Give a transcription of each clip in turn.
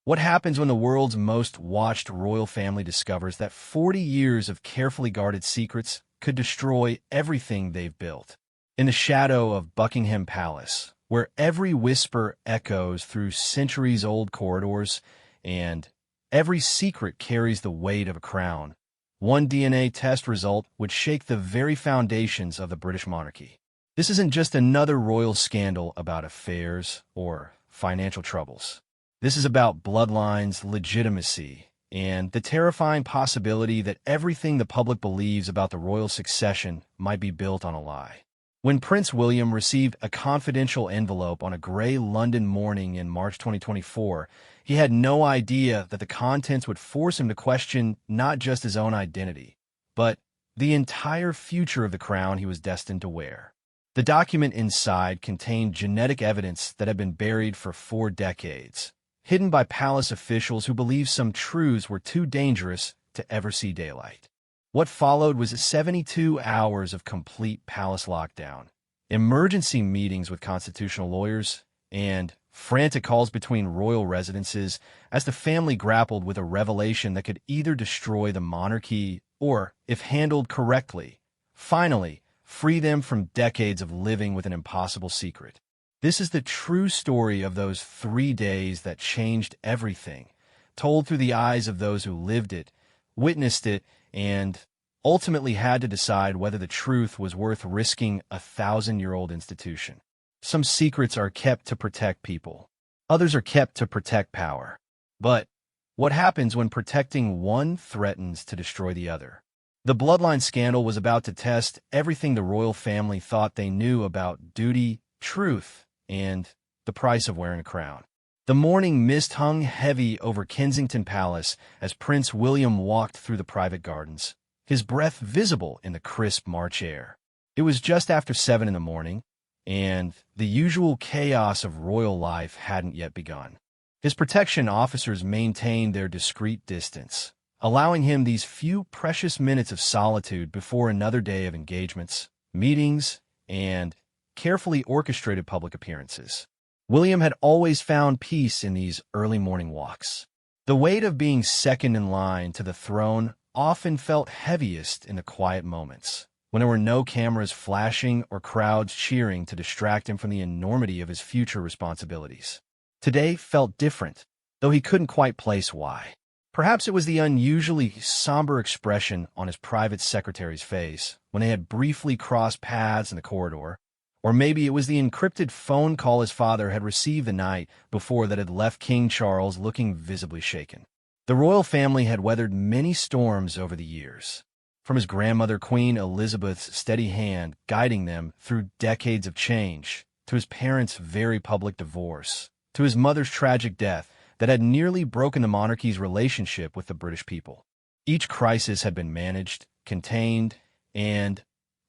What happens when the world's most watched royal family discovers that 40 years of carefully guarded secrets could destroy everything they've built? In the shadow of Buckingham Palace, where every whisper echoes through centuries-old corridors and every secret carries the weight of a crown, one DNA test result would shake the very foundations of the British monarchy. This isn't just another royal scandal about affairs or financial troubles. This is about bloodlines, legitimacy, and the terrifying possibility that everything the public believes about the royal succession might be built on a lie. When Prince William received a confidential envelope on a gray London morning in March 2024, he had no idea that the contents would force him to question not just his own identity, but the entire future of the crown he was destined to wear. The document inside contained genetic evidence that had been buried for 4 decades, hidden by palace officials who believed some truths were too dangerous to ever see daylight. What followed was 72 hours of complete palace lockdown, emergency meetings with constitutional lawyers, and frantic calls between royal residences as the family grappled with a revelation that could either destroy the monarchy or, if handled correctly, finally free them from decades of living with an impossible secret. This is the true story of those 3 days that changed everything, told through the eyes of those who lived it, witnessed it, and ultimately had to decide whether the truth was worth risking a 1,000-year-old institution. Some secrets are kept to protect people. Others are kept to protect power. But what happens when protecting one threatens to destroy the other? The Bloodline scandal was about to test everything the royal family thought they knew about duty, truth, and the price of wearing a crown. The morning mist hung heavy over Kensington Palace as Prince William walked through the private gardens, his breath visible in the crisp March air. It was just after 7 in the morning, and the usual chaos of royal life hadn't yet begun. His protection officers maintained their discreet distance, allowing him these few precious minutes of solitude before another day of engagements, meetings, and carefully orchestrated public appearances. William had always found peace in these early morning walks. The weight of being second in line to the throne often felt heaviest in the quiet moments, when there were no cameras flashing or crowds cheering to distract him from the enormity of his future responsibilities. Today felt different, though he couldn't quite place why. Perhaps it was the unusually somber expression on his private secretary's face when they had briefly crossed paths in the corridor, or maybe it was the encrypted phone call his father had received the night before that had left King Charles looking visibly shaken. The royal family had weathered many storms over the years, from his grandmother Queen Elizabeth's steady hand guiding them through decades of change, to his parents' very public divorce, to his mother's tragic death that had nearly broken the monarchy's relationship with the British people. Each crisis had been managed, contained, and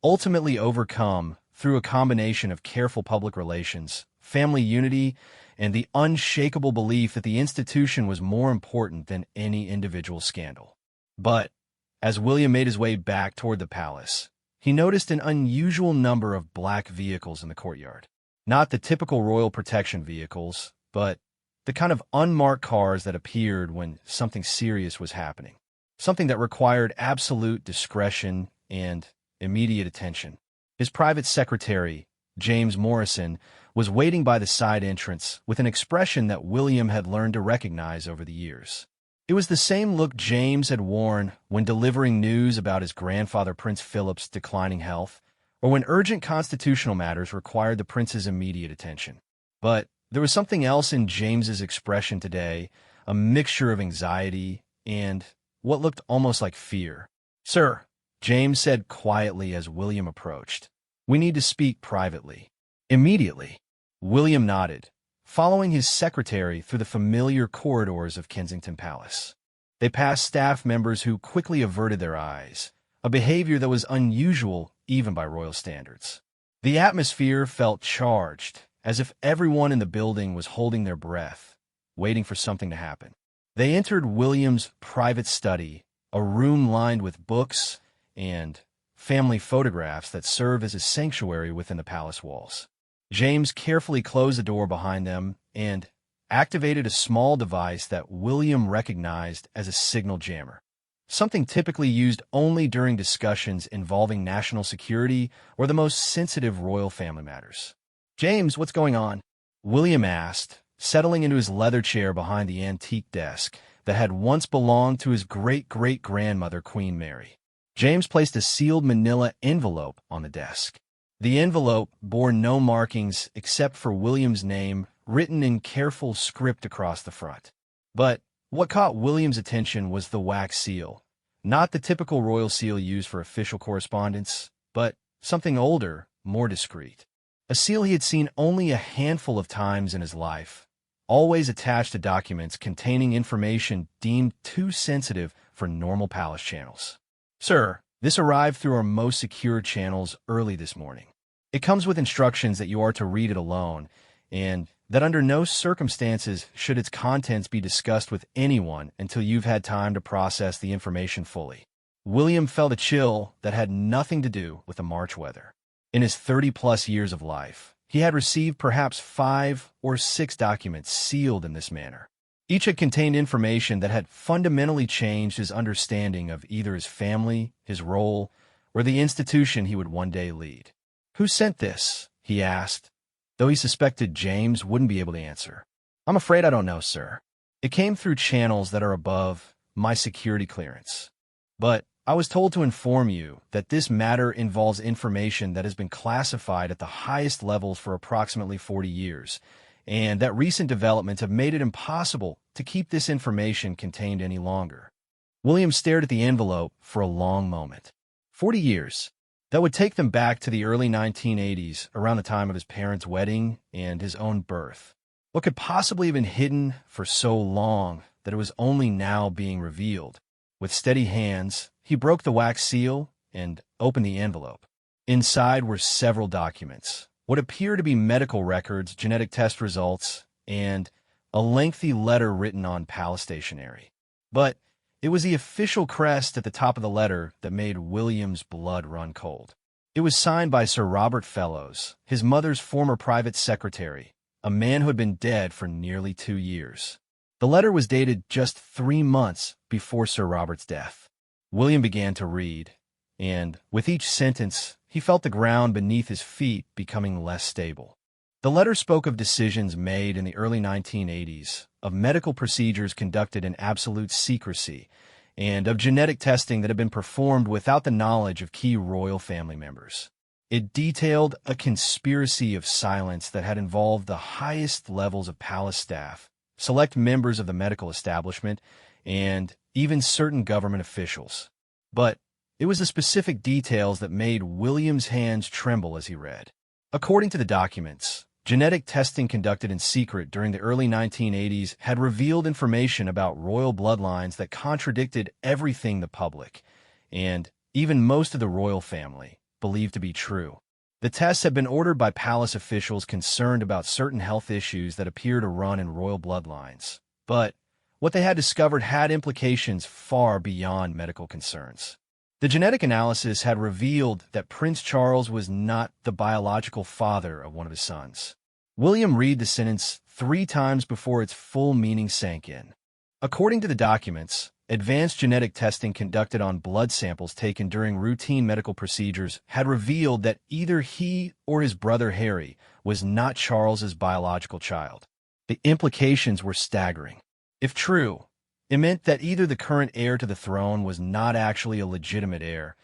ultimately overcome through a combination of careful public relations, family unity, and the unshakable belief that the institution was more important than any individual scandal. But as William made his way back toward the palace, he noticed an unusual number of black vehicles in the courtyard. Not the typical royal protection vehicles, but the kind of unmarked cars that appeared when something serious was happening, something that required absolute discretion and immediate attention. His private secretary, James Morrison, was waiting by the side entrance with an expression that William had learned to recognize over the years. It was the same look James had worn when delivering news about his grandfather Prince Philip's declining health, or when urgent constitutional matters required the prince's immediate attention. But there was something else in James's expression today, a mixture of anxiety and what looked almost like fear. "Sir," James said quietly as William approached, "we need to speak privately." Immediately, William nodded, following his secretary through the familiar corridors of Kensington Palace. They passed staff members who quickly averted their eyes, a behavior that was unusual even by royal standards. The atmosphere felt charged, as if everyone in the building was holding their breath, waiting for something to happen. They entered William's private study, a room lined with books and family photographs that serve as a sanctuary within the palace walls. James carefully closed the door behind them and, activated a small device that William recognized as a signal jammer, something typically used only during discussions involving national security or the most sensitive royal family matters. "James, what's going on?" William asked, settling into his leather chair behind the antique desk that had once belonged to his great-great-grandmother, Queen Mary. James placed a sealed manila envelope on the desk. The envelope bore no markings except for William's name written in careful script across the front. But what caught William's attention was the wax seal. Not the typical royal seal used for official correspondence, but something older, more discreet. A seal he had seen only a handful of times in his life, always attached to documents containing information deemed too sensitive for normal palace channels. "Sir, this arrived through our most secure channels early this morning. It comes with instructions that you are to read it alone, and that under no circumstances should its contents be discussed with anyone until you've had time to process the information fully." William felt a chill that had nothing to do with the March weather. In his 30-plus years of life, he had received perhaps 5 or 6 documents sealed in this manner. Each had contained information that had fundamentally changed his understanding of either his family, his role, or the institution he would one day lead. "Who sent this?" he asked, though he suspected James wouldn't be able to answer. "I'm afraid I don't know, sir. It came through channels that are above my security clearance. But I was told to inform you that this matter involves information that has been classified at the highest levels for approximately 40 years, and that recent developments have made it impossible to keep this information contained any longer." William stared at the envelope for a long moment. 40 years. That would take them back to the early 1980s, around the time of his parents' wedding and his own birth. What could possibly have been hidden for so long that it was only now being revealed? With steady hands, he broke the wax seal and opened the envelope. Inside were several documents, what appear to be medical records, genetic test results, and a lengthy letter written on palace stationery. But it was the official crest at the top of the letter that made William's blood run cold. It was signed by Sir Robert Fellows, his mother's former private secretary, a man who had been dead for nearly 2 years. The letter was dated just 3 months before Sir Robert's death. William began to read, and with each sentence, he felt the ground beneath his feet becoming less stable. The letter spoke of decisions made in the early 1980s, of medical procedures conducted in absolute secrecy, and of genetic testing that had been performed without the knowledge of key royal family members. It detailed a conspiracy of silence that had involved the highest levels of palace staff, select members of the medical establishment, and even certain government officials. But it was the specific details that made William's hands tremble as he read. According to the documents, genetic testing conducted in secret during the early 1980s had revealed information about royal bloodlines that contradicted everything the public, and even most of the royal family, believed to be true. The tests had been ordered by palace officials concerned about certain health issues that appear to run in royal bloodlines. But what they had discovered had implications far beyond medical concerns. The genetic analysis had revealed that Prince Charles was not the biological father of one of his sons. William read the sentence 3 times before its full meaning sank in. According to the documents, advanced genetic testing conducted on blood samples taken during routine medical procedures had revealed that either he or his brother Harry was not Charles's biological child. The implications were staggering. If true, it meant that either the current heir to the throne was not actually a legitimate heir,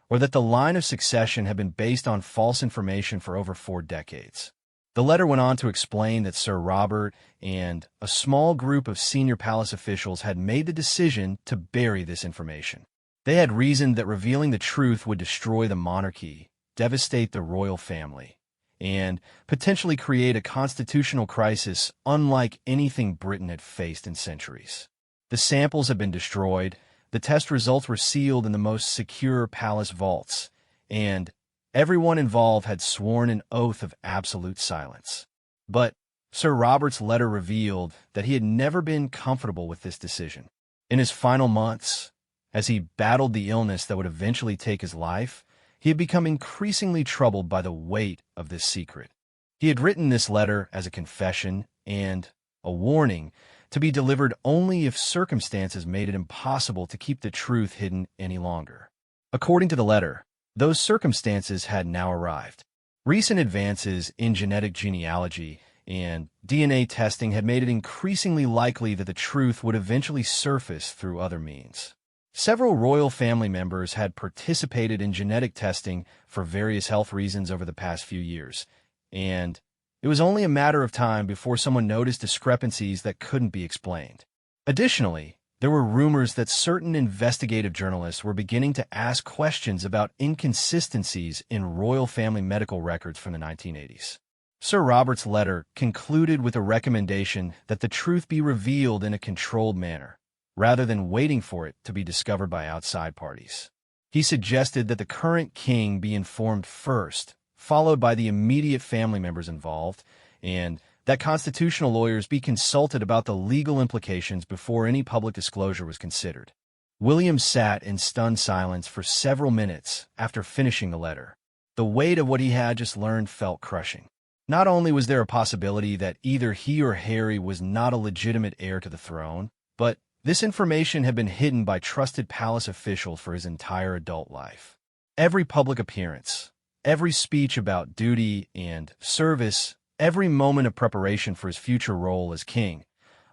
or that the line of succession had been based on false information for over 4 decades. The letter went on to explain that Sir Robert and a small group of senior palace officials had made the decision to bury this information. They had reasoned that revealing the truth would destroy the monarchy, devastate the royal family, and potentially create a constitutional crisis unlike anything Britain had faced in centuries. The samples had been destroyed, the test results were sealed in the most secure palace vaults, and everyone involved had sworn an oath of absolute silence. But Sir Robert's letter revealed that he had never been comfortable with this decision. In his final months, as he battled the illness that would eventually take his life, he had become increasingly troubled by the weight of this secret. He had written this letter as a confession, and a warning to be delivered only if circumstances made it impossible to keep the truth hidden any longer. According to the letter, those circumstances had now arrived. Recent advances in genetic genealogy and DNA testing had made it increasingly likely that the truth would eventually surface through other means. Several royal family members had participated in genetic testing for various health reasons over the past few years, and it was only a matter of time before someone noticed discrepancies that couldn't be explained. Additionally, there were rumors that certain investigative journalists were beginning to ask questions about inconsistencies in royal family medical records from the 1980s. Sir Robert's letter concluded with a recommendation that the truth be revealed in a controlled manner, rather than waiting for it to be discovered by outside parties. He suggested that the current king be informed first, followed by the immediate family members involved, and that constitutional lawyers be consulted about the legal implications before any public disclosure was considered. William sat in stunned silence for several minutes after finishing the letter. The weight of what he had just learned felt crushing. Not only was there a possibility that either he or Harry was not a legitimate heir to the throne, but this information had been hidden by trusted palace officials for his entire adult life. Every public appearance, every speech about duty and service, every moment of preparation for his future role as king,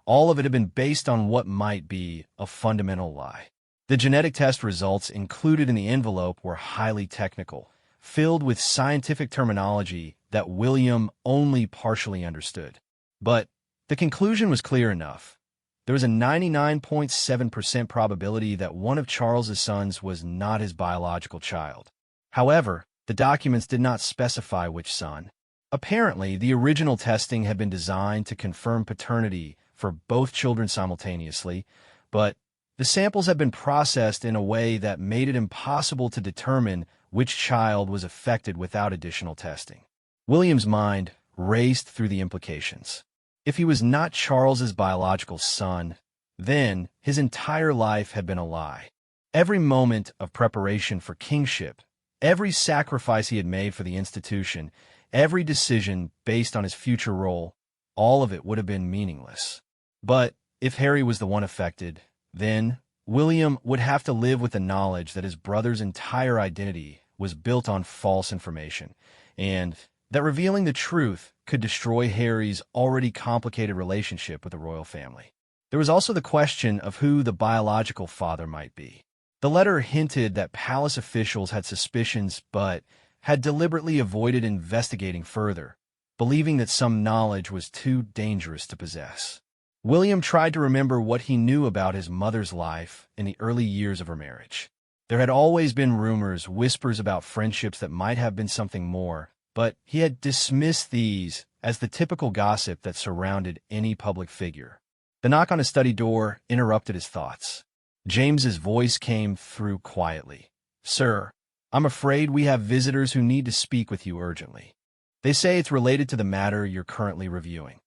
all of it had been based on what might be a fundamental lie. The genetic test results included in the envelope were highly technical, filled with scientific terminology that William only partially understood. But the conclusion was clear enough. There was a 99.7% probability that one of Charles's sons was not his biological child. However, the documents did not specify which son. Apparently, the original testing had been designed to confirm paternity for both children simultaneously, but the samples had been processed in a way that made it impossible to determine which child was affected without additional testing. William's mind raced through the implications. If he was not Charles's biological son, then his entire life had been a lie. Every moment of preparation for kingship, every sacrifice he had made for the institution, every decision based on his future role, all of it would have been meaningless. But if Harry was the one affected, then William would have to live with the knowledge that his brother's entire identity was built on false information, and that revealing the truth could destroy Harry's already complicated relationship with the royal family. There was also the question of who the biological father might be. The letter hinted that palace officials had suspicions but had deliberately avoided investigating further, believing that some knowledge was too dangerous to possess. William tried to remember what he knew about his mother's life in the early years of her marriage. There had always been rumors, whispers about friendships that might have been something more, but he had dismissed these as the typical gossip that surrounded any public figure. The knock on his study door interrupted his thoughts. James's voice came through quietly. "Sir, I'm afraid we have visitors who need to speak with you urgently. They say it's related to the matter you're currently reviewing."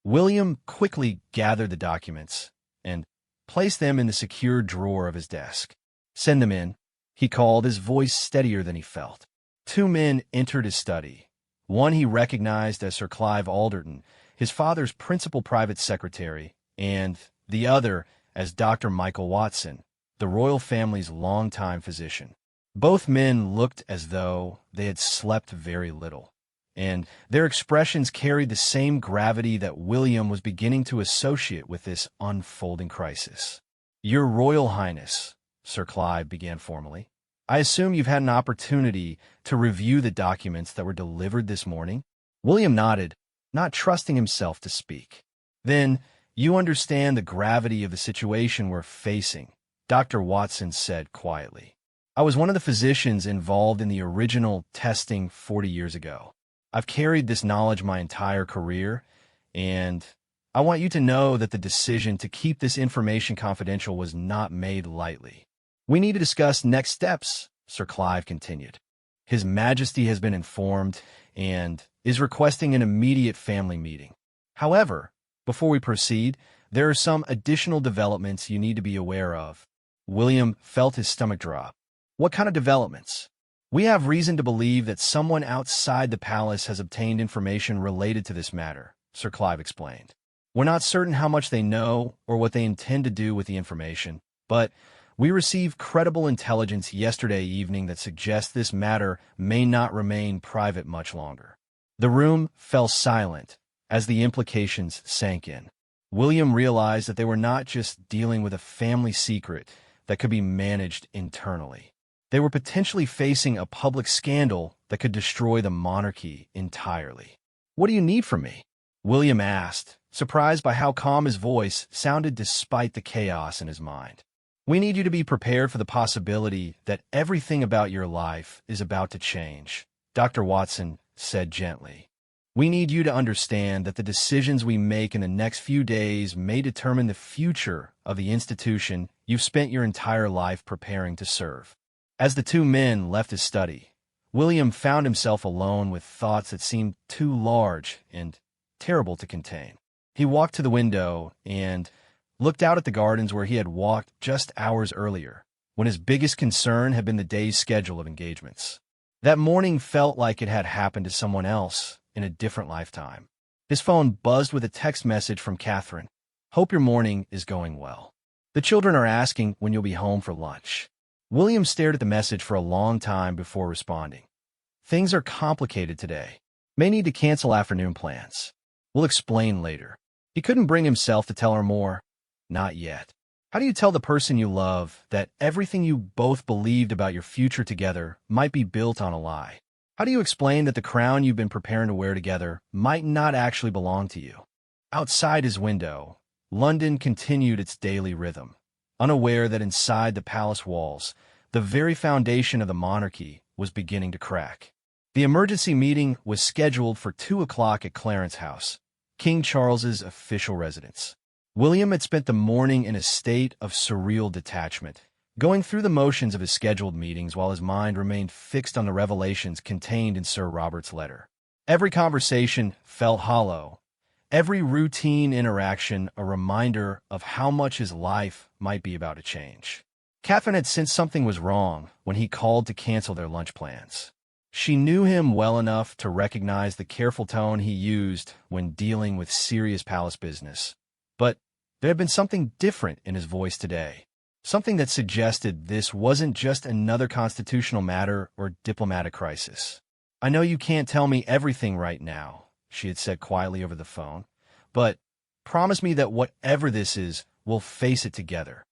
William quickly gathered the documents and placed them in the secure drawer of his desk. "Send them in," he called, his voice steadier than he felt. Two men entered his study. One he recognized as Sir Clive Alderton, his father's principal private secretary, and the other as Dr. Michael Watson, the royal family's longtime physician. Both men looked as though they had slept very little, and their expressions carried the same gravity that William was beginning to associate with this unfolding crisis. "Your Royal Highness," Sir Clive began formally, "I assume you've had an opportunity to review the documents that were delivered this morning?" William nodded, not trusting himself to speak. "Then you understand the gravity of the situation we're facing," Dr. Watson said quietly. "I was one of the physicians involved in the original testing 40 years ago. I've carried this knowledge my entire career, and I want you to know that the decision to keep this information confidential was not made lightly. We need to discuss next steps," Sir Clive continued. "His Majesty has been informed and is requesting an immediate family meeting. However, before we proceed, there are some additional developments you need to be aware of." William felt his stomach drop. "What kind of developments?" "We have reason to believe that someone outside the palace has obtained information related to this matter," Sir Clive explained. We're not certain how much they know or what they intend to do with the information, but we received credible intelligence yesterday evening that suggests this matter may not remain private much longer." The room fell silent as the implications sank in. William realized that they were not just dealing with a family secret that could be managed internally. They were potentially facing a public scandal that could destroy the monarchy entirely. "What do you need from me?" William asked, surprised by how calm his voice sounded despite the chaos in his mind. "We need you to be prepared for the possibility that everything about your life is about to change," Dr. Watson said gently. "We need you to understand that the decisions we make in the next few days may determine the future of the institution you've spent your entire life preparing to serve." As the two men left his study, William found himself alone with thoughts that seemed too large and terrible to contain. He walked to the window and looked out at the gardens where he had walked just hours earlier, when his biggest concern had been the day's schedule of engagements. That morning felt like it had happened to someone else in a different lifetime. His phone buzzed with a text message from Catherine. "Hope your morning is going well. The children are asking when you'll be home for lunch." William stared at the message for a long time before responding. "Things are complicated today. May need to cancel afternoon plans. We'll explain later." He couldn't bring himself to tell her more. Not yet. How do you tell the person you love that everything you both believed about your future together might be built on a lie? How do you explain that the crown you've been preparing to wear together might not actually belong to you? Outside his window, London continued its daily rhythm, unaware that inside the palace walls, the very foundation of the monarchy was beginning to crack. The emergency meeting was scheduled for 2 o'clock at Clarence House, King Charles's official residence. William had spent the morning in a state of surreal detachment, going through the motions of his scheduled meetings while his mind remained fixed on the revelations contained in Sir Robert's letter. Every conversation felt hollow, every routine interaction a reminder of how much his life might be about to change. Catherine had sensed something was wrong when he called to cancel their lunch plans. She knew him well enough to recognize the careful tone he used when dealing with serious palace business. But there had been something different in his voice today, something that suggested this wasn't just another constitutional matter or diplomatic crisis. "I know you can't tell me everything right now," she had said quietly over the phone, "but promise me that whatever this is, we'll face it together."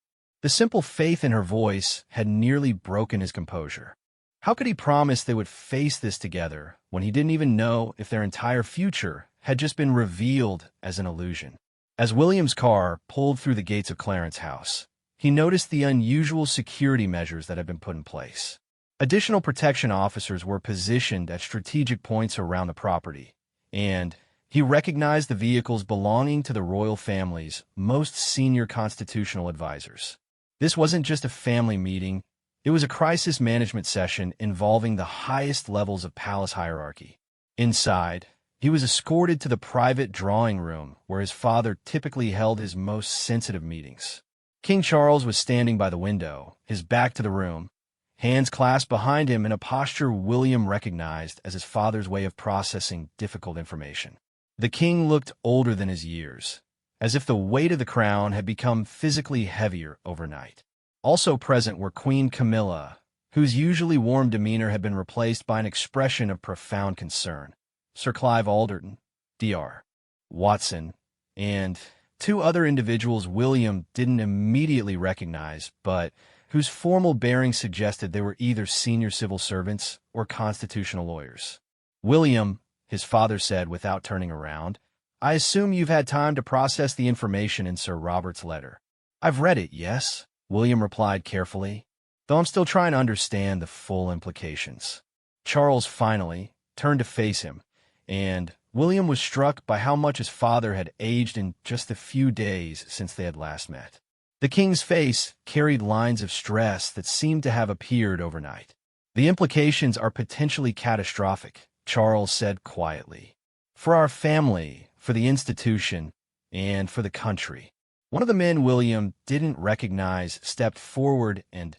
The simple faith in her voice had nearly broken his composure. How could he promise they would face this together when he didn't even know if their entire future had just been revealed as an illusion? As William's car pulled through the gates of Clarence House, he noticed the unusual security measures that had been put in place. Additional protection officers were positioned at strategic points around the property, and he recognized the vehicles belonging to the royal family's most senior constitutional advisors. This wasn't just a family meeting, it was a crisis management session involving the highest levels of palace hierarchy. Inside, he was escorted to the private drawing room where his father typically held his most sensitive meetings. King Charles was standing by the window, his back to the room, hands clasped behind him in a posture William recognized as his father's way of processing difficult information. The king looked older than his years, as if the weight of the crown had become physically heavier overnight. Also present were Queen Camilla, whose usually warm demeanor had been replaced by an expression of profound concern, Sir Clive Alderton, Dr. Watson, and 2 other individuals William didn't immediately recognize, but whose formal bearing suggested they were either senior civil servants or constitutional lawyers. "William," his father said without turning around, "I assume you've had time to process the information in Sir Robert's letter." "I've read it, yes," William replied carefully, "though I'm still trying to understand the full implications." Charles finally turned to face him, and William was struck by how much his father had aged in just the few days since they had last met. The king's face carried lines of stress that seemed to have appeared overnight. "The implications are potentially catastrophic," Charles said quietly. "For our family, for the institution, and for the country." One of the men William didn't recognize stepped forward and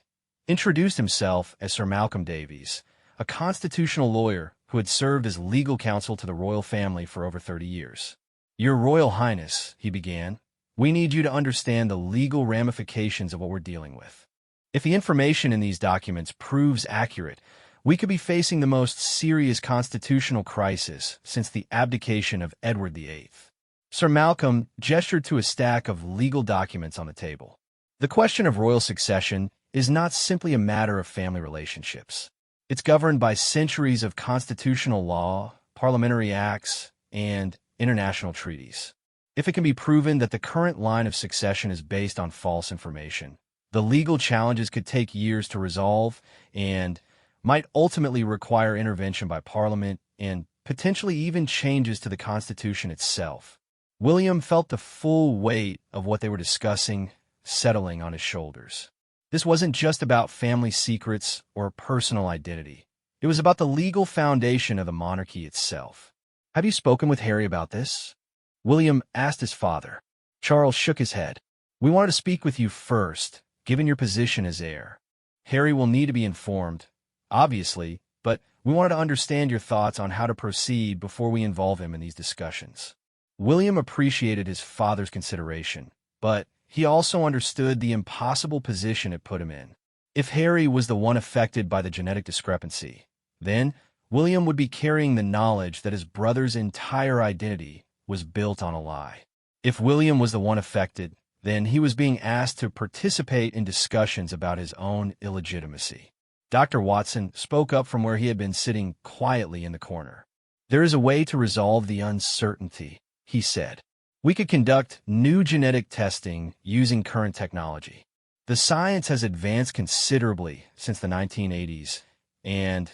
introduced himself as Sir Malcolm Davies, a constitutional lawyer who had served as legal counsel to the royal family for over 30 years. "Your Royal Highness," he began, "we need you to understand the legal ramifications of what we're dealing with. If the information in these documents proves accurate, we could be facing the most serious constitutional crisis since the abdication of Edward VIII. Sir Malcolm gestured to a stack of legal documents on the table. "The question of royal succession is not simply a matter of family relationships. It's governed by centuries of constitutional law, parliamentary acts, and international treaties. If it can be proven that the current line of succession is based on false information, the legal challenges could take years to resolve and might ultimately require intervention by Parliament and potentially even changes to the Constitution itself." William felt the full weight of what they were discussing settling on his shoulders. This wasn't just about family secrets or personal identity. It was about the legal foundation of the monarchy itself. "Have you spoken with Harry about this?" William asked his father. Charles shook his head. "We wanted to speak with you first, given your position as heir. Harry will need to be informed, obviously, but we wanted to understand your thoughts on how to proceed before we involve him in these discussions." William appreciated his father's consideration, but he also understood the impossible position it put him in. If Harry was the one affected by the genetic discrepancy, then William would be carrying the knowledge that his brother's entire identity was built on a lie. If William was the one affected, then he was being asked to participate in discussions about his own illegitimacy. Dr. Watson spoke up from where he had been sitting quietly in the corner. "There is a way to resolve the uncertainty," he said. "We could conduct new genetic testing using current technology. The science has advanced considerably since the 1980s, and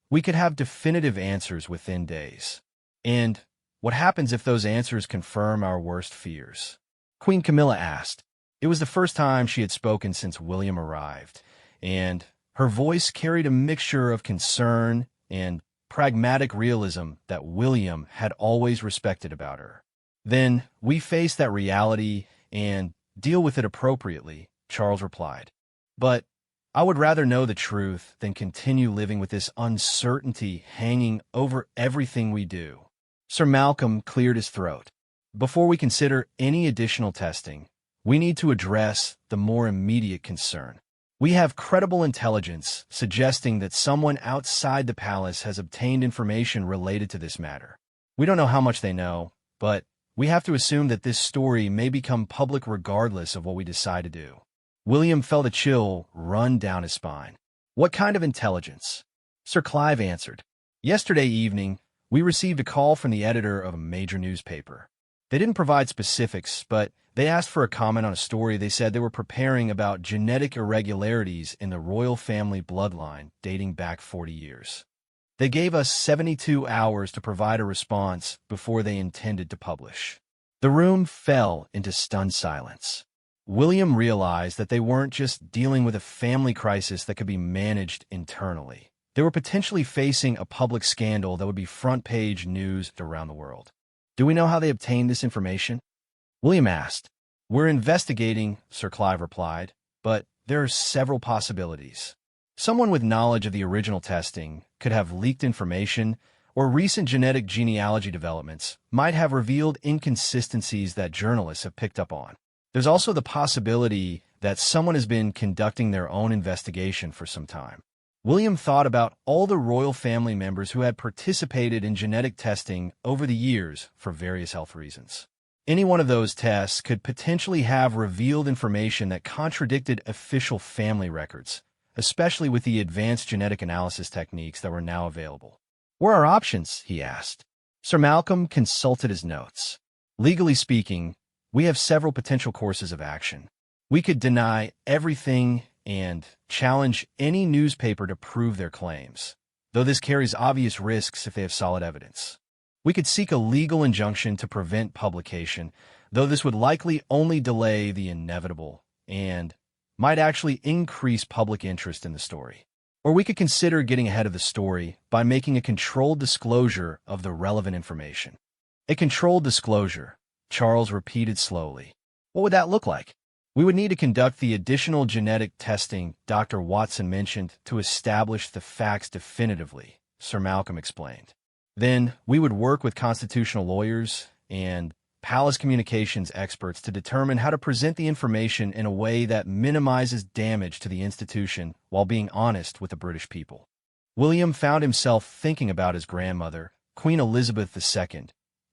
we could have definitive answers within days. And what happens if those answers confirm our worst fears?" Queen Camilla asked. It was the first time she had spoken since William arrived, and her voice carried a mixture of concern and pragmatic realism that William had always respected about her. "Then we face that reality and deal with it appropriately," Charles replied. "But I would rather know the truth than continue living with this uncertainty hanging over everything we do." Sir Malcolm cleared his throat. "Before we consider any additional testing, we need to address the more immediate concern. We have credible intelligence suggesting that someone outside the palace has obtained information related to this matter. We don't know how much they know, but we have to assume that this story may become public regardless of what we decide to do." William felt a chill run down his spine. "What kind of intelligence?" Sir Clive answered. "Yesterday evening, we received a call from the editor of a major newspaper. They didn't provide specifics, but they asked for a comment on a story they said they were preparing about genetic irregularities in the royal family bloodline dating back 40 years. They gave us 72 hours to provide a response before they intended to publish." The room fell into stunned silence. William realized that they weren't just dealing with a family crisis that could be managed internally. They were potentially facing a public scandal that would be front-page news around the world. "Do we know how they obtained this information?" William asked. "We're investigating," Sir Clive replied, "but there are several possibilities. Someone with knowledge of the original testing could have leaked information, or recent genetic genealogy developments might have revealed inconsistencies that journalists have picked up on. There's also the possibility that someone has been conducting their own investigation for some time." William thought about all the royal family members who had participated in genetic testing over the years for various health reasons. Any one of those tests could potentially have revealed information that contradicted official family records, especially with the advanced genetic analysis techniques that were now available. "What are our options?" he asked. Sir Malcolm consulted his notes. "Legally speaking, we have several potential courses of action. We could deny everything and challenge any newspaper to prove their claims, though this carries obvious risks if they have solid evidence. We could seek a legal injunction to prevent publication, though this would likely only delay the inevitable and might actually increase public interest in the story. Or we could consider getting ahead of the story by making a controlled disclosure of the relevant information." "A controlled disclosure," Charles repeated slowly. "What would that look like?" "We would need to conduct the additional genetic testing Dr. Watson mentioned to establish the facts definitively," Sir Malcolm explained. "Then we would work with constitutional lawyers and palace communications experts to determine how to present the information in a way that minimizes damage to the institution while being honest with the British people. William found himself thinking about his grandmother, Queen Elizabeth II,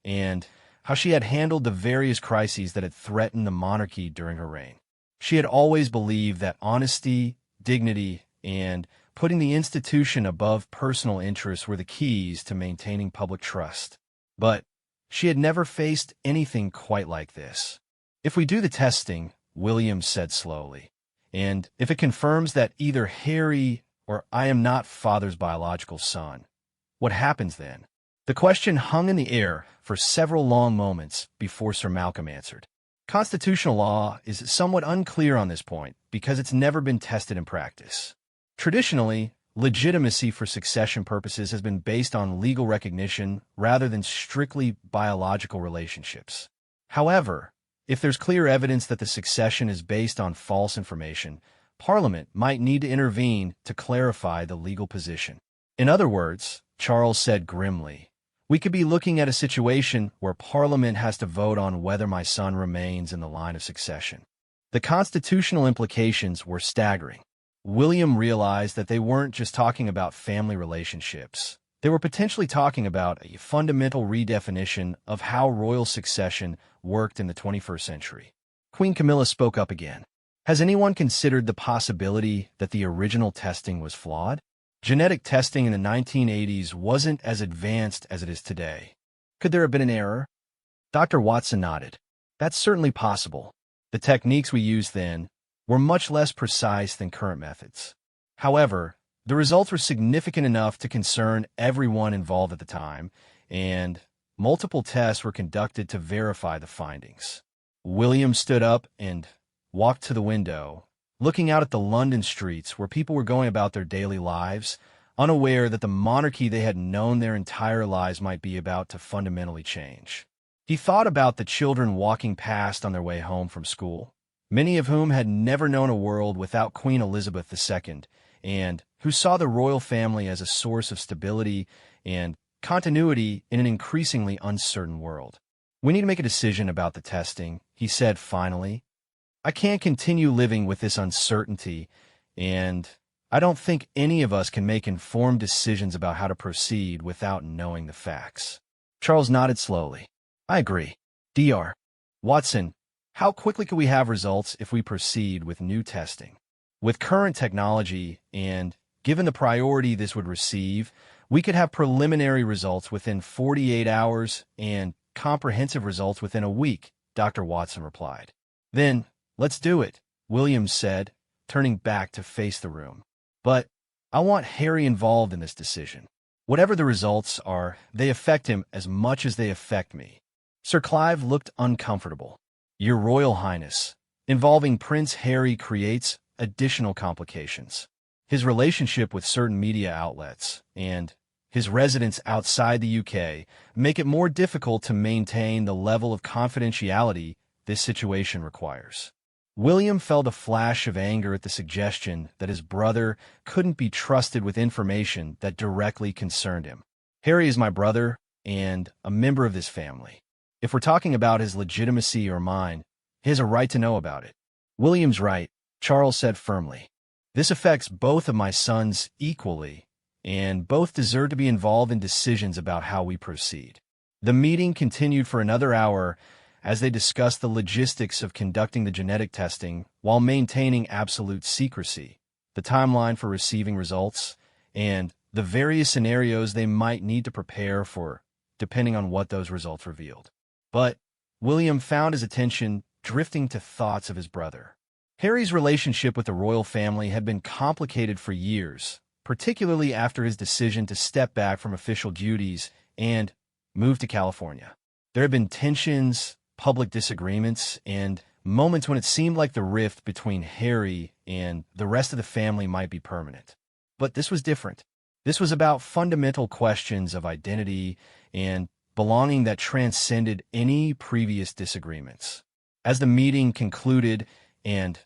and how she had handled the various crises that had threatened the monarchy during her reign. She had always believed that honesty, dignity, and putting the institution above personal interests were the keys to maintaining public trust. But she had never faced anything quite like this. "If we do the testing," William said slowly, "and if it confirms that either Harry or I am not father's biological son, what happens then?" The question hung in the air for several long moments before Sir Malcolm answered. Constitutional law is somewhat unclear on this point because it's never been tested in practice. Traditionally, legitimacy for succession purposes has been based on legal recognition rather than strictly biological relationships. However, if there's clear evidence that the succession is based on false information, Parliament might need to intervene to clarify the legal position. In other words, Charles said grimly, we could be looking at a situation where Parliament has to vote on whether my son remains in the line of succession. The constitutional implications were staggering. William realized that they weren't just talking about family relationships. They were potentially talking about a fundamental redefinition of how royal succession worked in the 21st century. Queen Camilla spoke up again. Has anyone considered the possibility that the original testing was flawed? Genetic testing in the 1980s wasn't as advanced as it is today. Could there have been an error? Dr. Watson nodded. That's certainly possible. The techniques we used then were much less precise than current methods. However, the results were significant enough to concern everyone involved at the time, and multiple tests were conducted to verify the findings. William stood up and walked to the window, looking out at the London streets where people were going about their daily lives, unaware that the monarchy they had known their entire lives might be about to fundamentally change. He thought about the children walking past on their way home from school, many of whom had never known a world without Queen Elizabeth II, and who saw the royal family as a source of stability and continuity in an increasingly uncertain world. We need to make a decision about the testing, he said finally. I can't continue living with this uncertainty, and I don't think any of us can make informed decisions about how to proceed without knowing the facts. Charles nodded slowly. I agree. Dr. Watson, how quickly could we have results if we proceed with new testing? With current technology and given the priority this would receive, we could have preliminary results within 48 hours and comprehensive results within a week, Dr. Watson replied. Then, let's do it, Williams said, turning back to face the room. But I want Harry involved in this decision. Whatever the results are, they affect him as much as they affect me. Sir Clive looked uncomfortable. Your Royal Highness, involving Prince Harry creates additional complications. His relationship with certain media outlets and his residence outside the UK make it more difficult to maintain the level of confidentiality this situation requires. William felt a flash of anger at the suggestion that his brother couldn't be trusted with information that directly concerned him. Harry is my brother and a member of this family. If we're talking about his legitimacy or mine, he has a right to know about it. William's right, Charles said firmly. This affects both of my sons equally, and both deserve to be involved in decisions about how we proceed. The meeting continued for another hour as they discussed the logistics of conducting the genetic testing while maintaining absolute secrecy, the timeline for receiving results, and the various scenarios they might need to prepare for, depending on what those results revealed. But William found his attention drifting to thoughts of his brother. Harry's relationship with the royal family had been complicated for years, particularly after his decision to step back from official duties and move to California. There had been tensions, public disagreements, and moments when it seemed like the rift between Harry and the rest of the family might be permanent. But this was different. This was about fundamental questions of identity and belonging that transcended any previous disagreements. As the meeting concluded and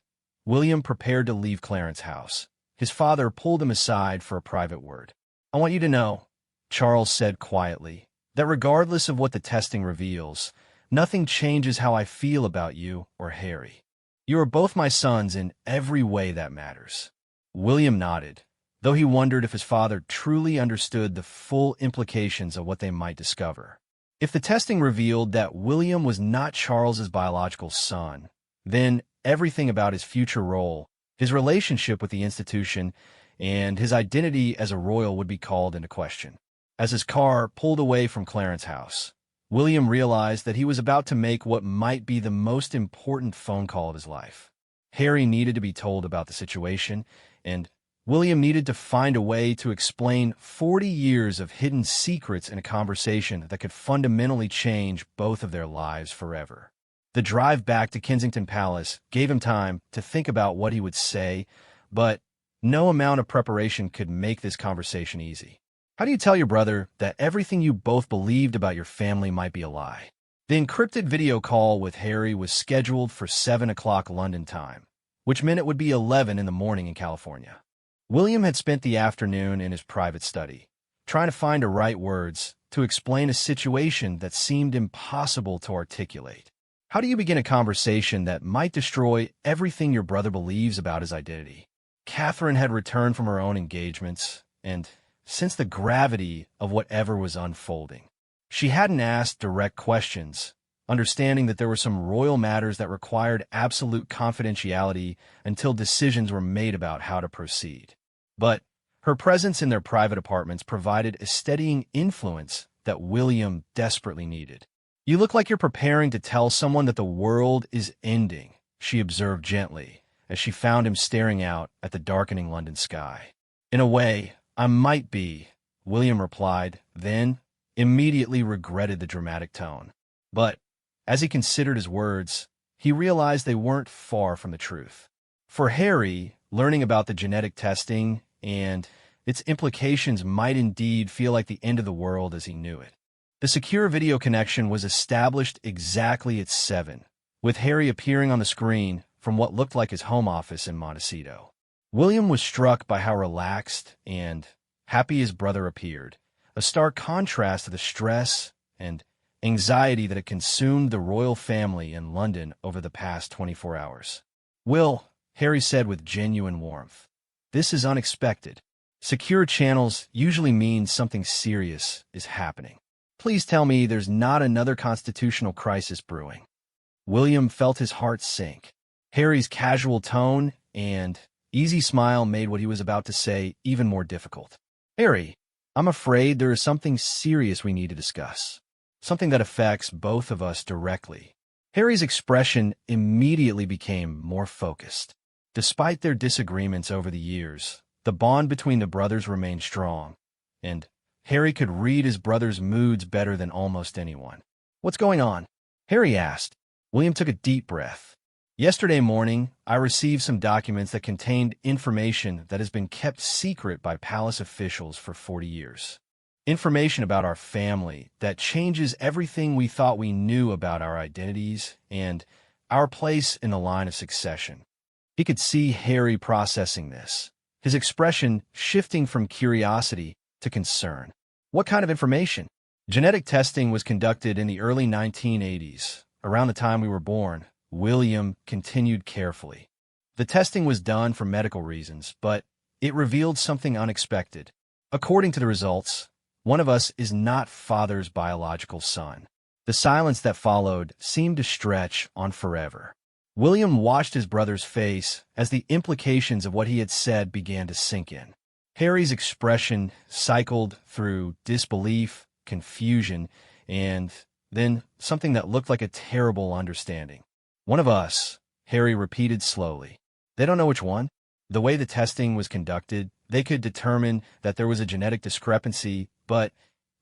William prepared to leave Clarence House, his father pulled him aside for a private word. I want you to know, Charles said quietly, that regardless of what the testing reveals, Nothing changes how I feel about you or Harry. You are both my sons in every way that matters." William nodded, though he wondered if his father truly understood the full implications of what they might discover. If the testing revealed that William was not Charles's biological son, then everything about his future role, his relationship with the institution, and his identity as a royal would be called into question. As his car pulled away from Clarence House, William realized that he was about to make what might be the most important phone call of his life. Harry needed to be told about the situation, and William needed to find a way to explain 40 years of hidden secrets in a conversation that could fundamentally change both of their lives forever. The drive back to Kensington Palace gave him time to think about what he would say, but no amount of preparation could make this conversation easy. How do you tell your brother that everything you both believed about your family might be a lie? The encrypted video call with Harry was scheduled for 7 o'clock London time, which meant it would be 11 in the morning in California. William had spent the afternoon in his private study, trying to find the right words to explain a situation that seemed impossible to articulate. How do you begin a conversation that might destroy everything your brother believes about his identity? Catherine had returned from her own engagements and sensed the gravity of whatever was unfolding. She hadn't asked direct questions, understanding that there were some royal matters that required absolute confidentiality until decisions were made about how to proceed. But her presence in their private apartments provided a steadying influence that William desperately needed. "You look like you're preparing to tell someone that the world is ending," she observed gently, as she found him staring out at the darkening London sky. "In a way, I might be," William replied, then immediately regretted the dramatic tone. But as he considered his words, he realized they weren't far from the truth. For Harry, learning about the genetic testing and its implications might indeed feel like the end of the world as he knew it. The secure video connection was established exactly at 7, with Harry appearing on the screen from what looked like his home office in Montecito. William was struck by how relaxed and happy his brother appeared, a stark contrast to the stress and anxiety that had consumed the royal family in London over the past 24 hours. "Will," Harry said with genuine warmth, "this is unexpected. Secure channels usually mean something serious is happening. Please tell me there's not another constitutional crisis brewing." William felt his heart sink. Harry's casual tone and easy smile made what he was about to say even more difficult. "Harry, I'm afraid there is something serious we need to discuss. Something that affects both of us directly." Harry's expression immediately became more focused. Despite their disagreements over the years, the bond between the brothers remained strong, and Harry could read his brother's moods better than almost anyone. "What's going on?" Harry asked. William took a deep breath. "Yesterday morning, I received some documents that contained information that has been kept secret by palace officials for 40 years. Information about our family that changes everything we thought we knew about our identities and our place in the line of succession." He could see Harry processing this, his expression shifting from curiosity to concern. "What kind of information?" "Genetic testing was conducted in the early 1980s, around the time we were born," William continued carefully. "The testing was done for medical reasons, but it revealed something unexpected. According to the results, one of us is not father's biological son." The silence that followed seemed to stretch on forever. William watched his brother's face as the implications of what he had said began to sink in. Harry's expression cycled through disbelief, confusion, and then something that looked like a terrible understanding. "One of us," Harry repeated slowly. "They don't know which one." The way the testing was conducted, they could determine that there was a genetic discrepancy, but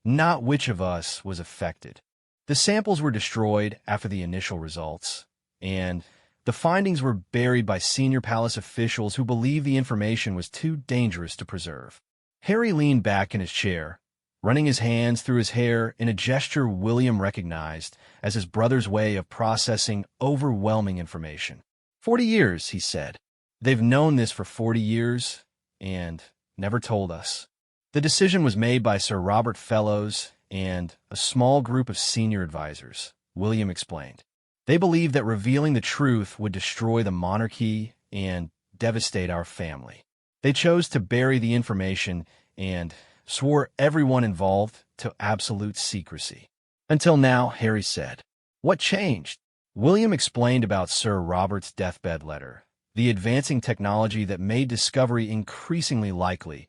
not which of us was affected. The samples were destroyed after the initial results, and the findings were buried by senior palace officials who believed the information was too dangerous to preserve. Harry leaned back in his chair, running his hands through his hair in a gesture William recognized as his brother's way of processing overwhelming information. 40 years, he said. "They've known this for 40 years and never told us." The decision was made by Sir Robert Fellows and a small group of senior advisors, William explained. They believed that revealing the truth would destroy the monarchy and devastate our family. They chose to bury the information and swore everyone involved to absolute secrecy. Until now, Harry said. What changed? William explained about Sir Robert's deathbed letter, the advancing technology that made discovery increasingly likely,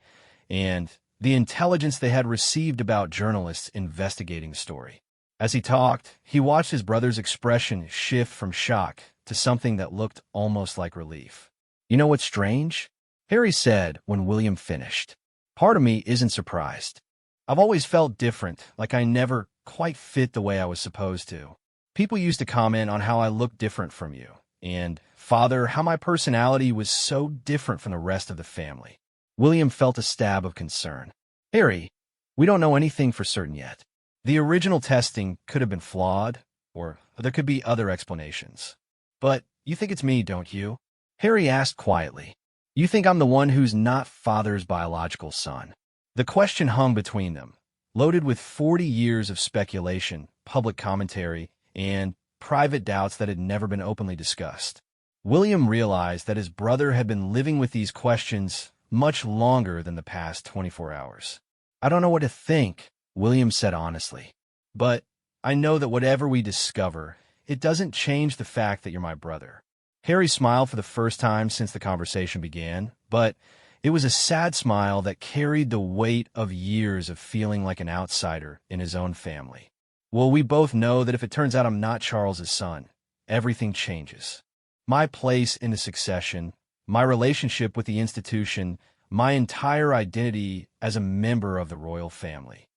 and the intelligence they had received about journalists investigating the story. As he talked, he watched his brother's expression shift from shock to something that looked almost like relief. You know what's strange? Harry said when William finished. Part of me isn't surprised. I've always felt different, like I never quite fit the way I was supposed to. People used to comment on how I looked different from you, and, Father, how my personality was so different from the rest of the family. William felt a stab of concern. Harry, we don't know anything for certain yet. The original testing could have been flawed, or there could be other explanations. But you think it's me, don't you? Harry asked quietly. You think I'm the one who's not Father's biological son? The question hung between them, loaded with 40 years of speculation, public commentary, and private doubts that had never been openly discussed. William realized that his brother had been living with these questions much longer than the past 24 hours. I don't know what to think, William said honestly. But I know that whatever we discover, it doesn't change the fact that you're my brother. Harry smiled for the first time since the conversation began, but it was a sad smile that carried the weight of years of feeling like an outsider in his own family. Well, we both know that if it turns out I'm not Charles's son, everything changes. My place in the succession, my relationship with the institution, my entire identity as a member of the royal family.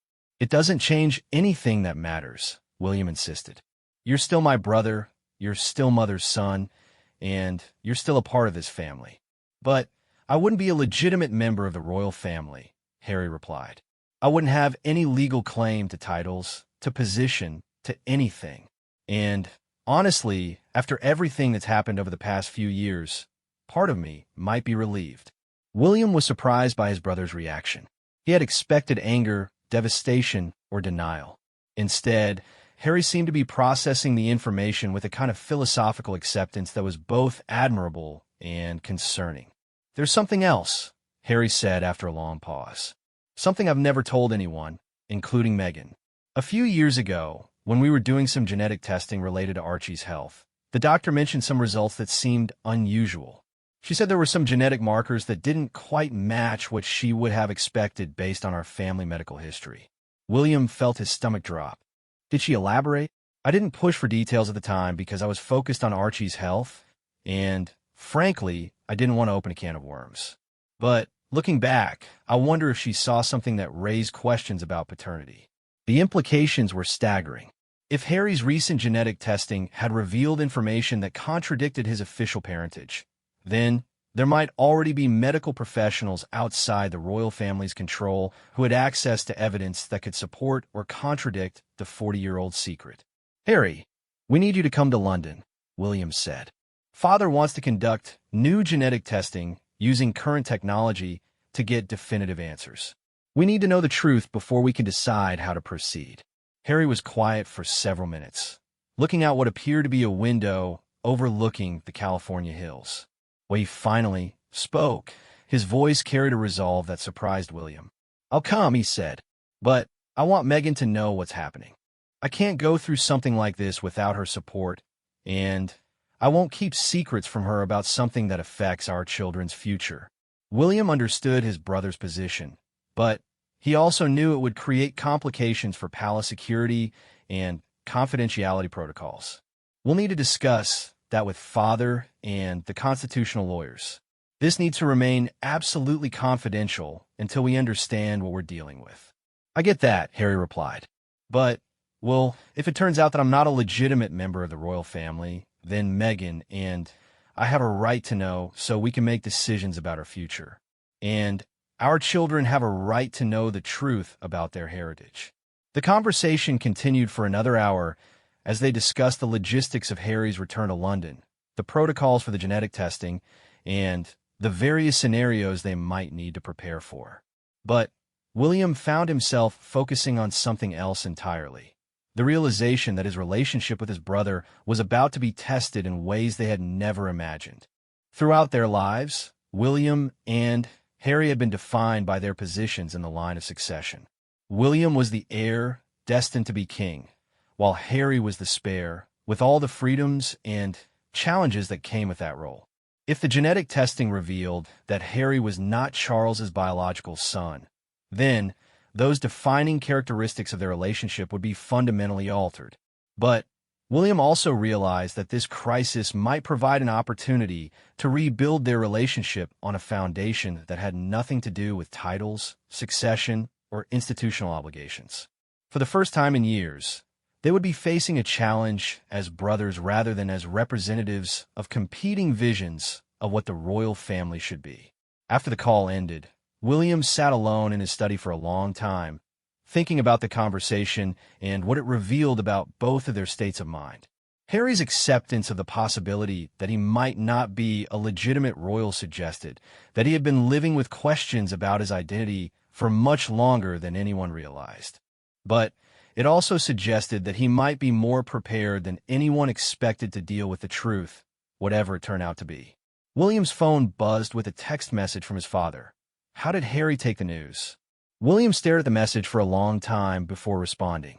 It doesn't change anything that matters, William insisted. You're still my brother, you're still Mother's son, and you're still a part of this family. But I wouldn't be a legitimate member of the royal family, Harry replied. I wouldn't have any legal claim to titles, to position, to anything. And honestly, after everything that's happened over the past few years, part of me might be relieved. William was surprised by his brother's reaction. He had expected anger, devastation, or denial. Instead, Harry seemed to be processing the information with a kind of philosophical acceptance that was both admirable and concerning. There's something else, Harry said after a long pause. Something I've never told anyone, including Meghan. A few years ago, when we were doing some genetic testing related to Archie's health, the doctor mentioned some results that seemed unusual. She said there were some genetic markers that didn't quite match what she would have expected based on our family medical history. William felt his stomach drop. Did she elaborate? I didn't push for details at the time because I was focused on Archie's health, and, frankly, I didn't want to open a can of worms. But, looking back, I wonder if she saw something that raised questions about paternity. The implications were staggering. If Harry's recent genetic testing had revealed information that contradicted his official parentage, then there might already be medical professionals outside the royal family's control who had access to evidence that could support or contradict the 40-year-old secret. Harry, we need you to come to London, William said. Father wants to conduct new genetic testing using current technology to get definitive answers. We need to know the truth before we can decide how to proceed. Harry was quiet for several minutes, looking out what appeared to be a window overlooking the California hills. When he finally spoke, his voice carried a resolve that surprised William. I'll come, he said, but I want Meghan to know what's happening. I can't go through something like this without her support, and I won't keep secrets from her about something that affects our children's future. William understood his brother's position, but he also knew it would create complications for palace security and confidentiality protocols. We'll need to discuss that with Father and the constitutional lawyers. This needs to remain absolutely confidential until we understand what we're dealing with. I get that, Harry replied. But, well, if it turns out that I'm not a legitimate member of the royal family, then Meghan and I have a right to know so we can make decisions about our future. And our children have a right to know the truth about their heritage. The conversation continued for another hour as they discussed the logistics of Harry's return to London, the protocols for the genetic testing, and the various scenarios they might need to prepare for. But William found himself focusing on something else entirely. the realization that his relationship with his brother was about to be tested in ways they had never imagined. Throughout their lives, William and Harry had been defined by their positions in the line of succession. William was the heir destined to be king, while Harry was the spare, with all the freedoms and challenges that came with that role. If the genetic testing revealed that Harry was not Charles's biological son, then those defining characteristics of their relationship would be fundamentally altered. But William also realized that this crisis might provide an opportunity to rebuild their relationship on a foundation that had nothing to do with titles, succession, or institutional obligations. For the first time in years, they would be facing a challenge as brothers rather than as representatives of competing visions of what the royal family should be. After the call ended, William sat alone in his study for a long time, thinking about the conversation and what it revealed about both of their states of mind. Harry's acceptance of the possibility that he might not be a legitimate royal suggested that he had been living with questions about his identity for much longer than anyone realized. But it also suggested that he might be more prepared than anyone expected to deal with the truth, whatever it turned out to be. William's phone buzzed with a text message from his father. How did Harry take the news? William stared at the message for a long time before responding.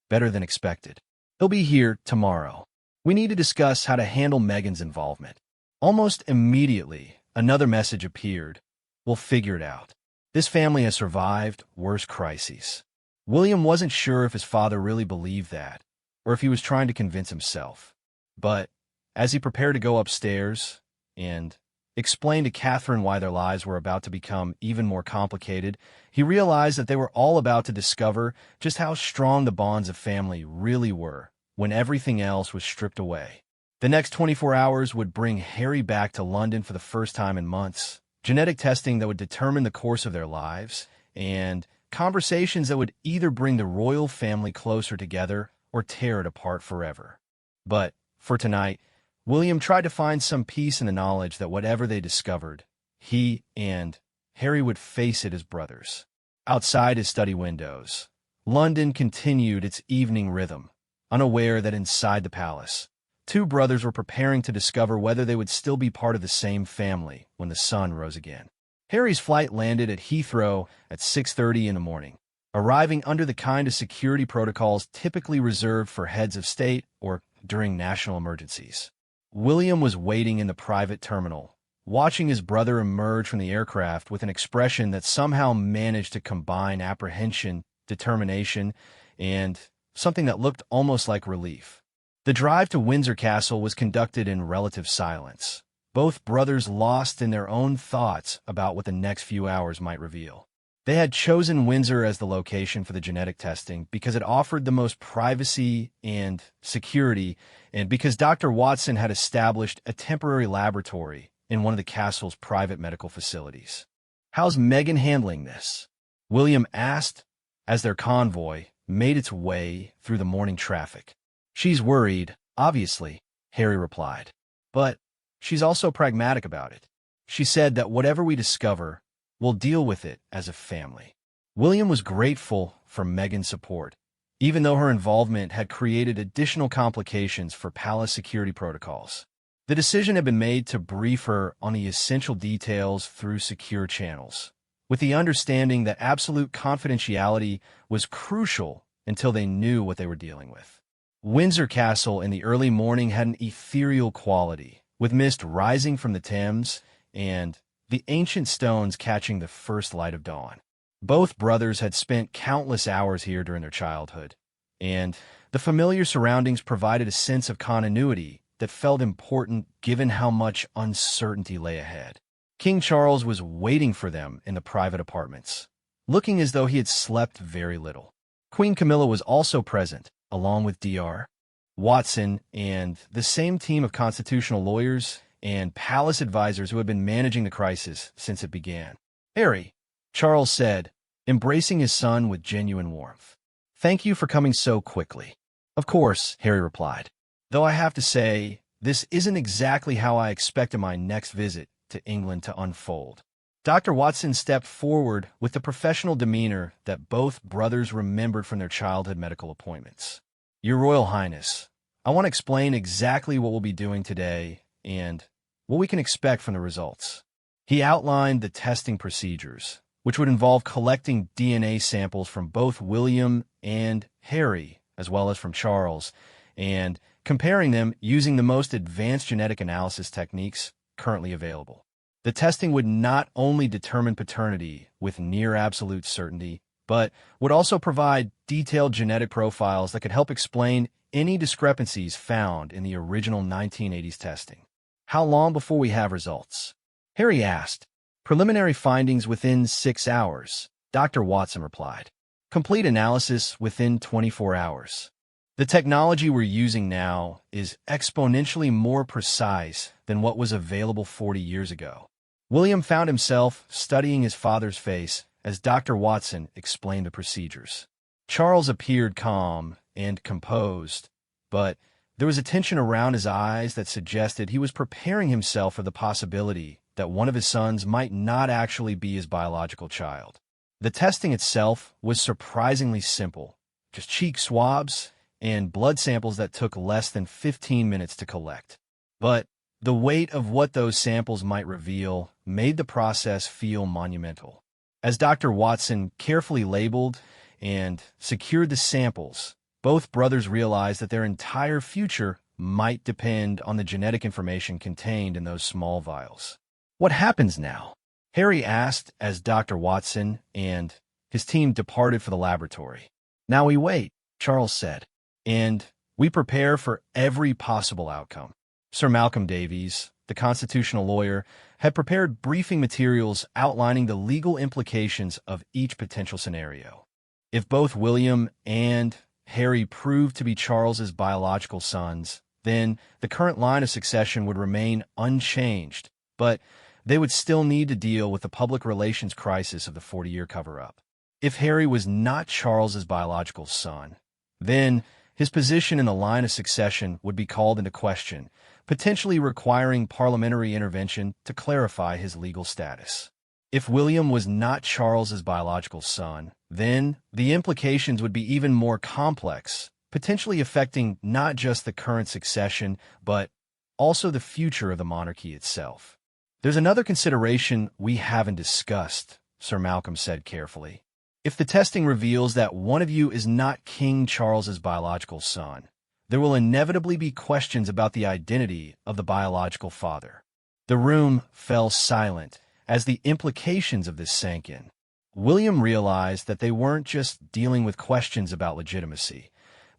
Better than expected. He'll be here tomorrow. We need to discuss how to handle Meghan's involvement. Almost immediately, another message appeared. We'll figure it out. This family has survived worse crises. William wasn't sure if his father really believed that, or if he was trying to convince himself. But as he prepared to go upstairs and explain to Catherine why their lives were about to become even more complicated, he realized that they were all about to discover just how strong the bonds of family really were when everything else was stripped away. The next 24 hours would bring Harry back to London for the first time in months, genetic testing that would determine the course of their lives, and conversations that would either bring the royal family closer together or tear it apart forever. But for tonight, William tried to find some peace in the knowledge that whatever they discovered, he and Harry would face it as brothers. Outside his study windows, London continued its evening rhythm, unaware that inside the palace, two brothers were preparing to discover whether they would still be part of the same family when the sun rose again. Harry's flight landed at Heathrow at 6:30 in the morning, arriving under the kind of security protocols typically reserved for heads of state or during national emergencies. William was waiting in the private terminal, watching his brother emerge from the aircraft with an expression that somehow managed to combine apprehension, determination, and something that looked almost like relief. The drive to Windsor Castle was conducted in relative silence, both brothers lost in their own thoughts about what the next few hours might reveal. They had chosen Windsor as the location for the genetic testing because it offered the most privacy and security, and because Dr. Watson had established a temporary laboratory in one of the castle's private medical facilities. "How's Meghan handling this?" William asked as their convoy made its way through the morning traffic. "She's worried, obviously," Harry replied. "But she's also pragmatic about it. She said that whatever we discover, we'll deal with it as a family." William was grateful for Meghan's support, even though her involvement had created additional complications for palace security protocols. The decision had been made to brief her on the essential details through secure channels, with the understanding that absolute confidentiality was crucial until they knew what they were dealing with. Windsor Castle in the early morning had an ethereal quality, with mist rising from the Thames and the ancient stones catching the first light of dawn. Both brothers had spent countless hours here during their childhood, and the familiar surroundings provided a sense of continuity that felt important given how much uncertainty lay ahead. King Charles was waiting for them in the private apartments, looking as though he had slept very little. Queen Camilla was also present, along with Dr. Watson and the same team of constitutional lawyers and palace advisors who had been managing the crisis since it began. "Harry," Charles said, embracing his son with genuine warmth. "Thank you for coming so quickly." "Of course," Harry replied. "Though I have to say, this isn't exactly how I expected my next visit to England to unfold." Dr. Watson stepped forward with the professional demeanor that both brothers remembered from their childhood medical appointments. Your Royal Highness, I want to explain exactly what we'll be doing today and what we can expect from the results. He outlined the testing procedures, which would involve collecting DNA samples from both William and Harry, as well as from Charles, and comparing them using the most advanced genetic analysis techniques currently available. The testing would not only determine paternity with near absolute certainty, but would also provide detailed genetic profiles that could help explain any discrepancies found in the original 1980s testing. How long before we have results? Harry asked. Preliminary findings within 6 hours, Dr. Watson replied. Complete analysis within 24 hours. The technology we're using now is exponentially more precise than what was available 40 years ago. William found himself studying his father's face as Dr. Watson explained the procedures. Charles appeared calm and composed, but there was a tension around his eyes that suggested he was preparing himself for the possibility that one of his sons might not actually be his biological child. The testing itself was surprisingly simple, just cheek swabs and blood samples that took less than 15 minutes to collect. But the weight of what those samples might reveal made the process feel monumental. As Dr. Watson carefully labeled and secured the samples, both brothers realized that their entire future might depend on the genetic information contained in those small vials. What happens now? Harry asked as Dr. Watson and his team departed for the laboratory. Now we wait, Charles said, and we prepare for every possible outcome. Sir Malcolm Davies, the constitutional lawyer, had prepared briefing materials outlining the legal implications of each potential scenario. If both William and Harry proved to be Charles's biological sons, then the current line of succession would remain unchanged, but they would still need to deal with the public relations crisis of the 40-year cover-up. If Harry was not Charles's biological son, then his position in the line of succession would be called into question, potentially requiring parliamentary intervention to clarify his legal status. If William was not Charles's biological son, then the implications would be even more complex, potentially affecting not just the current succession, but also the future of the monarchy itself. There's another consideration we haven't discussed, Sir Malcolm said carefully. If the testing reveals that one of you is not King Charles's biological son, there will inevitably be questions about the identity of the biological father. The room fell silent as the implications of this sank in. William realized that they weren't just dealing with questions about legitimacy.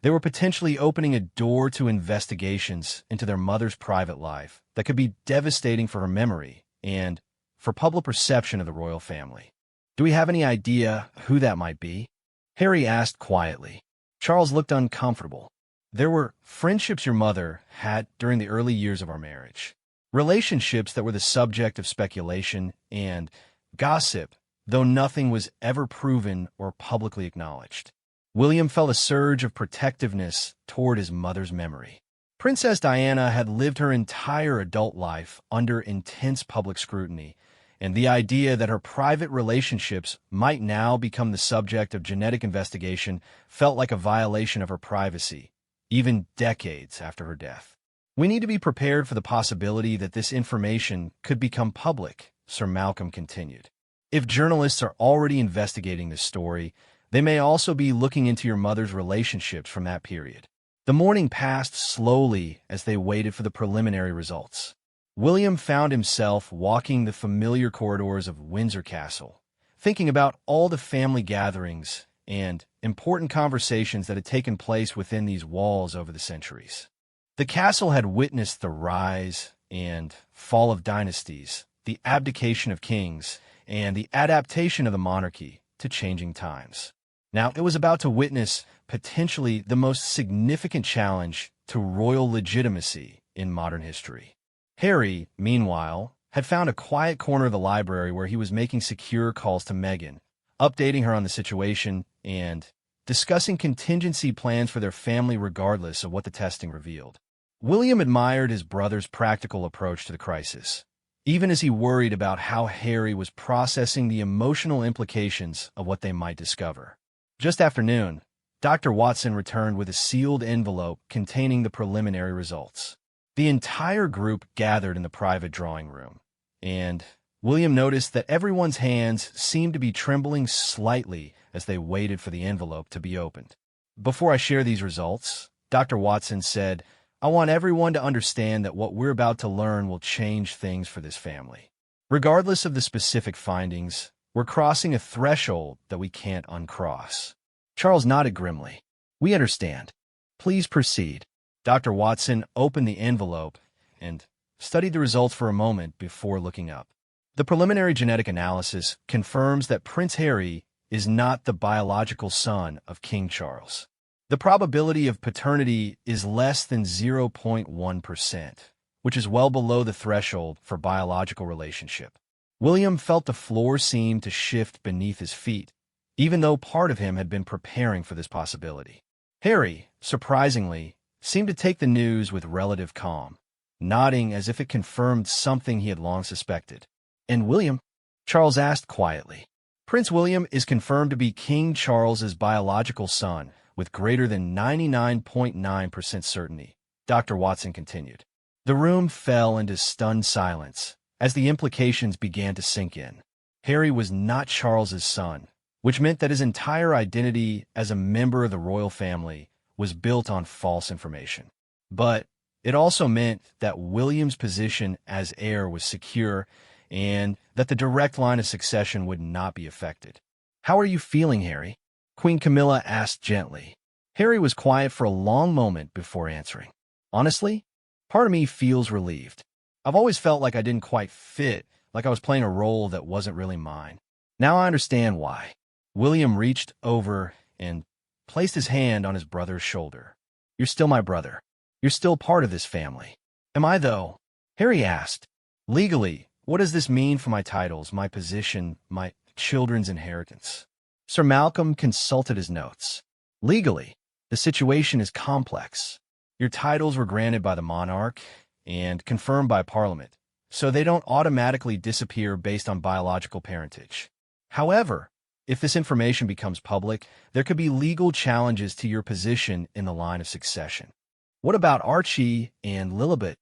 They were potentially opening a door to investigations into their mother's private life that could be devastating for her memory and for public perception of the royal family. Do we have any idea who that might be? Harry asked quietly. Charles looked uncomfortable. There were friendships your mother had during the early years of our marriage. Relationships that were the subject of speculation and gossip, though nothing was ever proven or publicly acknowledged. William felt a surge of protectiveness toward his mother's memory. Princess Diana had lived her entire adult life under intense public scrutiny, and the idea that her private relationships might now become the subject of genetic investigation felt like a violation of her privacy, even decades after her death. We need to be prepared for the possibility that this information could become public, Sir Malcolm continued. If journalists are already investigating this story, they may also be looking into your mother's relationships from that period. The morning passed slowly as they waited for the preliminary results. William found himself walking the familiar corridors of Windsor Castle, thinking about all the family gatherings and important conversations that had taken place within these walls over the centuries. The castle had witnessed the rise and fall of dynasties, the abdication of kings, and the adaptation of the monarchy to changing times. Now, it was about to witness potentially the most significant challenge to royal legitimacy in modern history. Harry, meanwhile, had found a quiet corner of the library where he was making secure calls to Meghan, updating her on the situation and discussing contingency plans for their family regardless of what the testing revealed. William admired his brother's practical approach to the crisis, even as he worried about how Harry was processing the emotional implications of what they might discover. Just after noon, Dr. Watson returned with a sealed envelope containing the preliminary results. The entire group gathered in the private drawing room, and William noticed that everyone's hands seemed to be trembling slightly as they waited for the envelope to be opened. "Before I share these results," Dr. Watson said, "I want everyone to understand that what we're about to learn will change things for this family. Regardless of the specific findings, we're crossing a threshold that we can't uncross." Charles nodded grimly. "We understand. Please proceed." Dr. Watson opened the envelope and studied the results for a moment before looking up. The preliminary genetic analysis confirms that Prince Harry is not the biological son of King Charles. The probability of paternity is less than 0.1%, which is well below the threshold for biological relationship. William felt the floor seemed to shift beneath his feet, even though part of him had been preparing for this possibility. Harry, surprisingly, seemed to take the news with relative calm, nodding as if it confirmed something he had long suspected. "And William?" Charles asked quietly. "Prince William is confirmed to be King Charles's biological son with greater than 99.9% certainty," Dr. Watson continued. The room fell into stunned silence as the implications began to sink in. Harry was not Charles's son, which meant that his entire identity as a member of the royal family was built on false information. But it also meant that William's position as heir was secure and that the direct line of succession would not be affected. "How are you feeling, Harry?" Queen Camilla asked gently. Harry was quiet for a long moment before answering. "Honestly, part of me feels relieved. I've always felt like I didn't quite fit, like I was playing a role that wasn't really mine. Now I understand why." William reached over and placed his hand on his brother's shoulder. "You're still my brother. You're still part of this family." "Am I, though?" Harry asked. "Legally, what does this mean for my titles, my position, my children's inheritance?" Sir Malcolm consulted his notes. "Legally, the situation is complex. Your titles were granted by the monarch and confirmed by Parliament, so they don't automatically disappear based on biological parentage. However, if this information becomes public, there could be legal challenges to your position in the line of succession." "What about Archie and Lilibet?"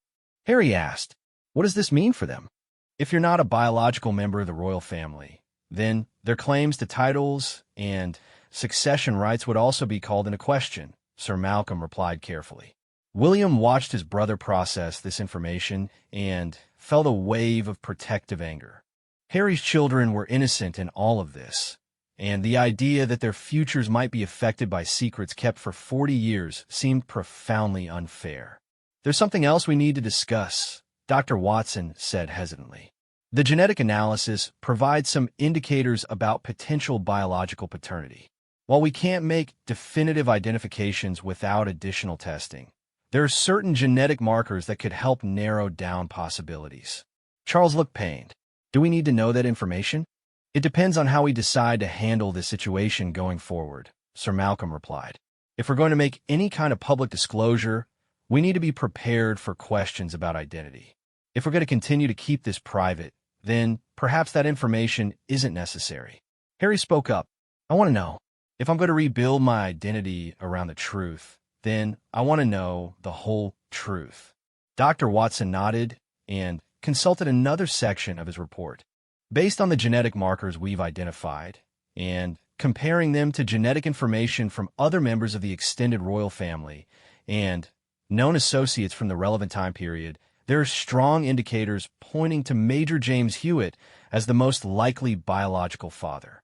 Harry asked. "What does this mean for them?" "If you're not a biological member of the royal family, then their claims to titles and succession rights would also be called into question," Sir Malcolm replied carefully. William watched his brother process this information and felt a wave of protective anger. Harry's children were innocent in all of this, and the idea that their futures might be affected by secrets kept for 40 years seemed profoundly unfair. "There's something else we need to discuss," Dr. Watson said hesitantly. "The genetic analysis provides some indicators about potential biological paternity. While we can't make definitive identifications without additional testing, there are certain genetic markers that could help narrow down possibilities." Charles looked pained. "Do we need to know that information?" "It depends on how we decide to handle this situation going forward," Sir Malcolm replied. "If we're going to make any kind of public disclosure, we need to be prepared for questions about identity. If we're going to continue to keep this private, then perhaps that information isn't necessary." Harry spoke up. "I want to know. If I'm going to rebuild my identity around the truth, then I want to know the whole truth." Dr. Watson nodded and consulted another section of his report. "Based on the genetic markers we've identified, and comparing them to genetic information from other members of the extended royal family and known associates from the relevant time period, there are strong indicators pointing to Major James Hewitt as the most likely biological father."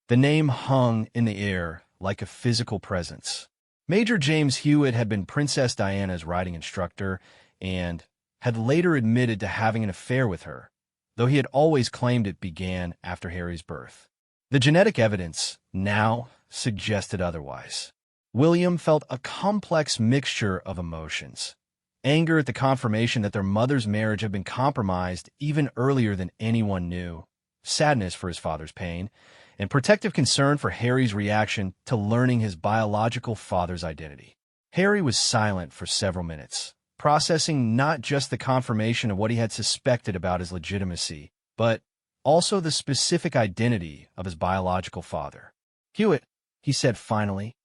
The name hung in the air like a physical presence. Major James Hewitt had been Princess Diana's riding instructor and had later admitted to having an affair with her, though he had always claimed it began after Harry's birth. The genetic evidence now suggested otherwise. William felt a complex mixture of emotions. Anger at the confirmation that their mother's marriage had been compromised even earlier than anyone knew, sadness for his father's pain, and protective concern for Harry's reaction to learning his biological father's identity. Harry was silent for several minutes, processing not just the confirmation of what he had suspected about his legitimacy, but also the specific identity of his biological father. "Hewitt," he said finally,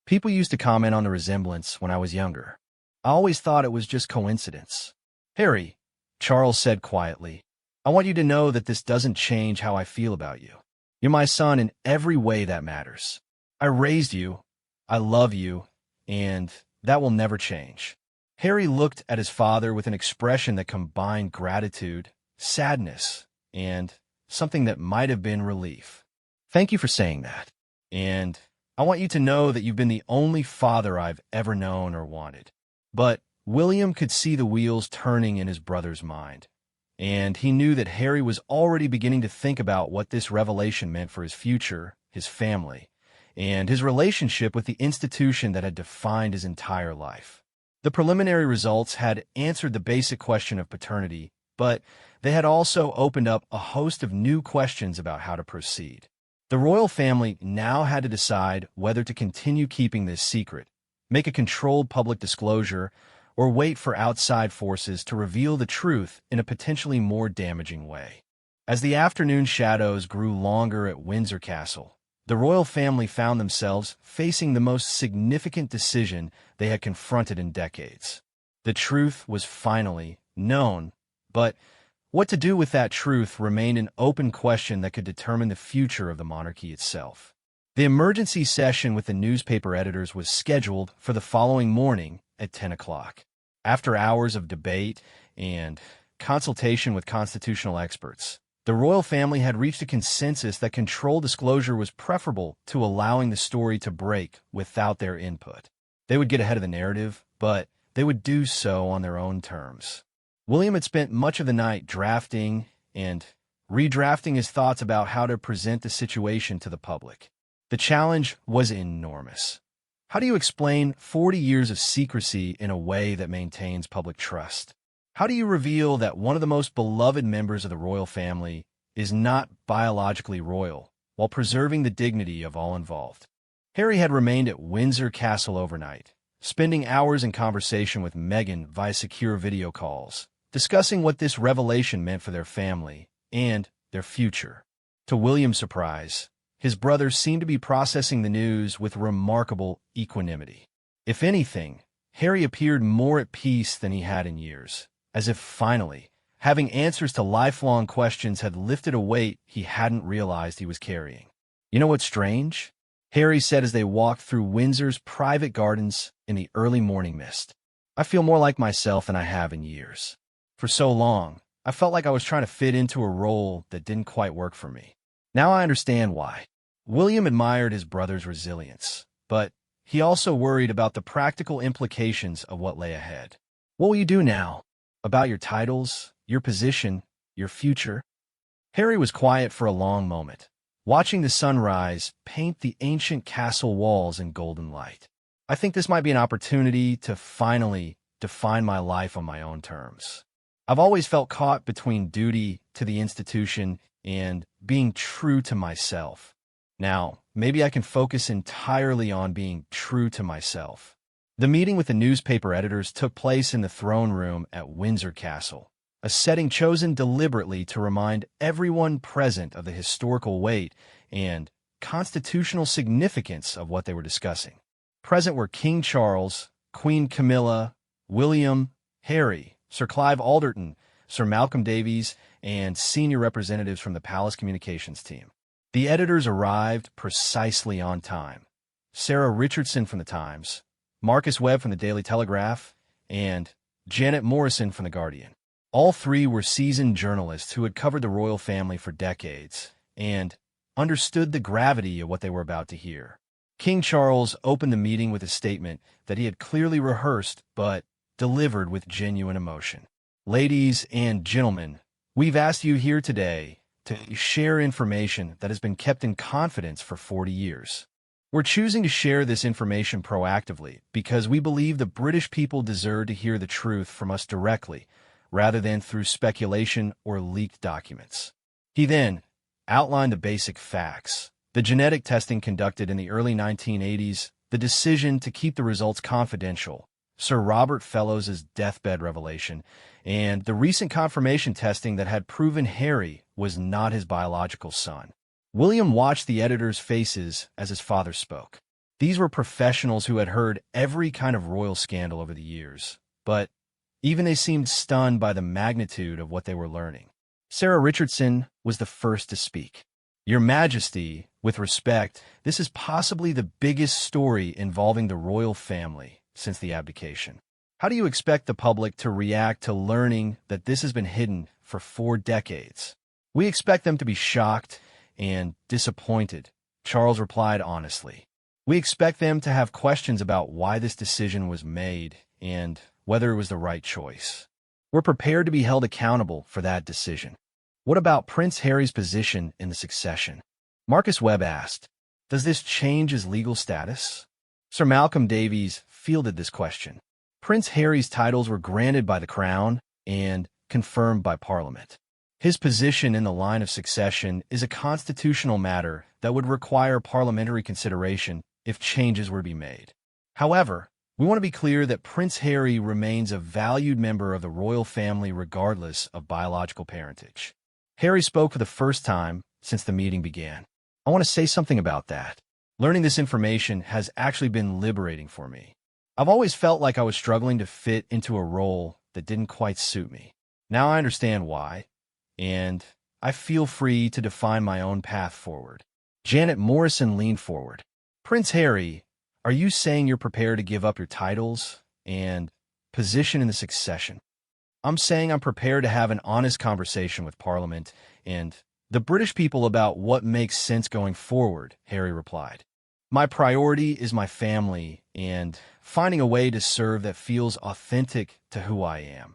People used to comment on the resemblance when I was younger. I always thought it was just coincidence. Harry, Charles said quietly, I want you to know that this doesn't change how I feel about you. You're my son in every way that matters. I raised you, I love you, and that will never change. Harry looked at his father with an expression that combined gratitude, sadness, and something that might have been relief. Thank you for saying that. And I want you to know that you've been the only father I've ever known or wanted. But William could see the wheels turning in his brother's mind, and he knew that Harry was already beginning to think about what this revelation meant for his future, his family, and his relationship with the institution that had defined his entire life. The preliminary results had answered the basic question of paternity, but they had also opened up a host of new questions about how to proceed. The royal family now had to decide whether to continue keeping this secret, make a controlled public disclosure, or wait for outside forces to reveal the truth in a potentially more damaging way. As the afternoon shadows grew longer at Windsor Castle, the royal family found themselves facing the most significant decision they had confronted in decades. The truth was finally known, but what to do with that truth remained an open question that could determine the future of the monarchy itself. The emergency session with the newspaper editors was scheduled for the following morning at 10 o'clock. After hours of debate and consultation with constitutional experts, the royal family had reached a consensus that controlled disclosure was preferable to allowing the story to break without their input. They would get ahead of the narrative, but they would do so on their own terms. William had spent much of the night drafting and redrafting his thoughts about how to present the situation to the public. The challenge was enormous. How do you explain 40 years of secrecy in a way that maintains public trust? How do you reveal that one of the most beloved members of the royal family is not biologically royal, while preserving the dignity of all involved? Harry had remained at Windsor Castle overnight, spending hours in conversation with Meghan via secure video calls, discussing what this revelation meant for their family and their future. To William's surprise, his brothers seemed to be processing the news with remarkable equanimity. If anything, Harry appeared more at peace than he had in years, as if finally, having answers to lifelong questions had lifted a weight he hadn't realized he was carrying. You know what's strange? Harry said as they walked through Windsor's private gardens in the early morning mist. I feel more like myself than I have in years. For so long, I felt like I was trying to fit into a role that didn't quite work for me. Now I understand why. William admired his brother's resilience, but he also worried about the practical implications of what lay ahead. What will you do now? About your titles, your position, your future? Harry was quiet for a long moment, watching the sunrise paint the ancient castle walls in golden light. I think this might be an opportunity to finally define my life on my own terms. I've always felt caught between duty to the institution and being true to myself. Now, maybe I can focus entirely on being true to myself. The meeting with the newspaper editors took place in the throne room at Windsor Castle, a setting chosen deliberately to remind everyone present of the historical weight and constitutional significance of what they were discussing. Present were King Charles, Queen Camilla, William, Harry, Sir Clive Alderton, Sir Malcolm Davies, and senior representatives from the Palace Communications team. The editors arrived precisely on time. Sarah Richardson from the Times, Marcus Webb from the Daily Telegraph, and Janet Morrison from the Guardian. All three were seasoned journalists who had covered the royal family for decades and understood the gravity of what they were about to hear. King Charles opened the meeting with a statement that he had clearly rehearsed but delivered with genuine emotion. Ladies and gentlemen, we've asked you here today to share information that has been kept in confidence for 40 years. We're choosing to share this information proactively because we believe the British people deserve to hear the truth from us directly, rather than through speculation or leaked documents. He then outlined the basic facts: the genetic testing conducted in the early 1980s, the decision to keep the results confidential, Sir Robert Fellowes' deathbed revelation, and the recent confirmation testing that had proven Harry was not his biological son. William watched the editors' faces as his father spoke. These were professionals who had heard every kind of royal scandal over the years, but even they seemed stunned by the magnitude of what they were learning. Sarah Richardson was the first to speak. "Your Majesty, with respect, this is possibly the biggest story involving the royal family since the abdication. How do you expect the public to react to learning that this has been hidden for 4 decades?" "We expect them to be shocked and disappointed," Charles replied honestly. "We expect them to have questions about why this decision was made and whether it was the right choice. We're prepared to be held accountable for that decision." "What about Prince Harry's position in the succession?" Marcus Webb asked. "Does this change his legal status?" Sir Malcolm Davies fielded this question. Prince Harry's titles were granted by the Crown and confirmed by Parliament. His position in the line of succession is a constitutional matter that would require parliamentary consideration if changes were to be made. However, we want to be clear that Prince Harry remains a valued member of the royal family regardless of biological parentage. Harry spoke for the first time since the meeting began. "I want to say something about that. Learning this information has actually been liberating for me. I've always felt like I was struggling to fit into a role that didn't quite suit me. Now I understand why, and I feel free to define my own path forward." Janet Morrison leaned forward. "Prince Harry, are you saying you're prepared to give up your titles and position in the succession?" "I'm saying I'm prepared to have an honest conversation with Parliament and the British people about what makes sense going forward," Harry replied. "My priority is my family and finding a way to serve that feels authentic to who I am."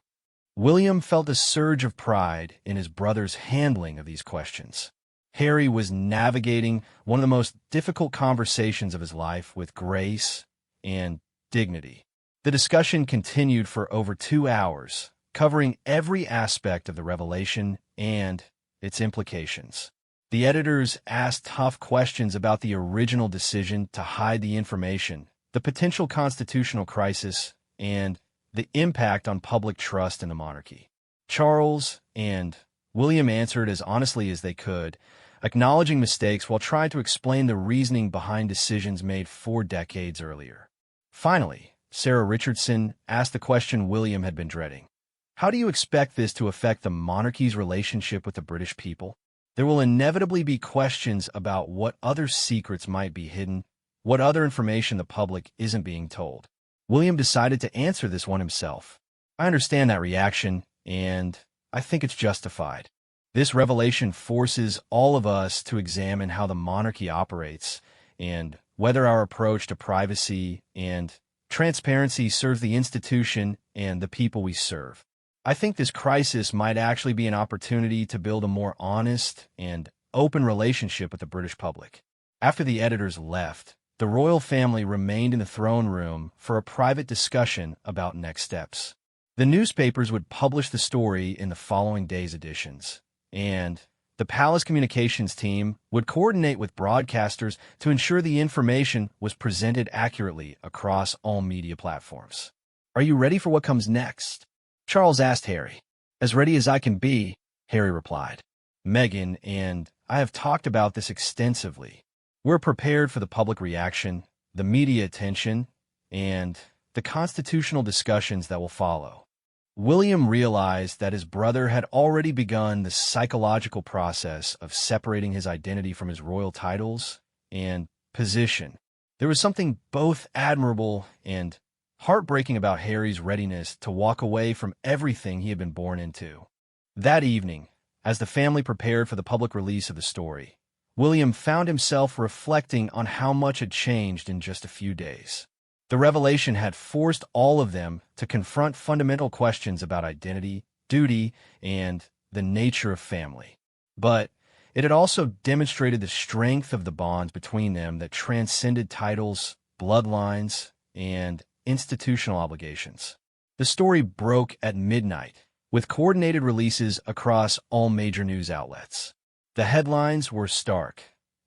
William felt a surge of pride in his brother's handling of these questions. Harry was navigating one of the most difficult conversations of his life with grace and dignity. The discussion continued for over 2 hours, covering every aspect of the revelation and its implications. The editors asked tough questions about the original decision to hide the information, the potential constitutional crisis, and the impact on public trust in the monarchy. Charles and William answered as honestly as they could, acknowledging mistakes while trying to explain the reasoning behind decisions made 4 decades earlier. Finally, Sarah Richardson asked the question William had been dreading. "How do you expect this to affect the monarchy's relationship with the British people? There will inevitably be questions about what other secrets might be hidden, what other information the public isn't being told." William decided to answer this one himself. "I understand that reaction, and I think it's justified. This revelation forces all of us to examine how the monarchy operates and whether our approach to privacy and transparency serves the institution and the people we serve. I think this crisis might actually be an opportunity to build a more honest and open relationship with the British public." After the editors left, the royal family remained in the throne room for a private discussion about next steps. The newspapers would publish the story in the following day's editions, and the palace communications team would coordinate with broadcasters to ensure the information was presented accurately across all media platforms. "Are you ready for what comes next?" Charles asked Harry. "As ready as I can be," Harry replied. "Meghan and I have talked about this extensively. We're prepared for the public reaction, the media attention, and the constitutional discussions that will follow." William realized that his brother had already begun the psychological process of separating his identity from his royal titles and position. There was something both admirable and heartbreaking about Harry's readiness to walk away from everything he had been born into. That evening, as the family prepared for the public release of the story, William found himself reflecting on how much had changed in just a few days. The revelation had forced all of them to confront fundamental questions about identity, duty, and the nature of family. But it had also demonstrated the strength of the bonds between them that transcended titles, bloodlines, and institutional obligations. The story broke at midnight, with coordinated releases across all major news outlets. The headlines were stark: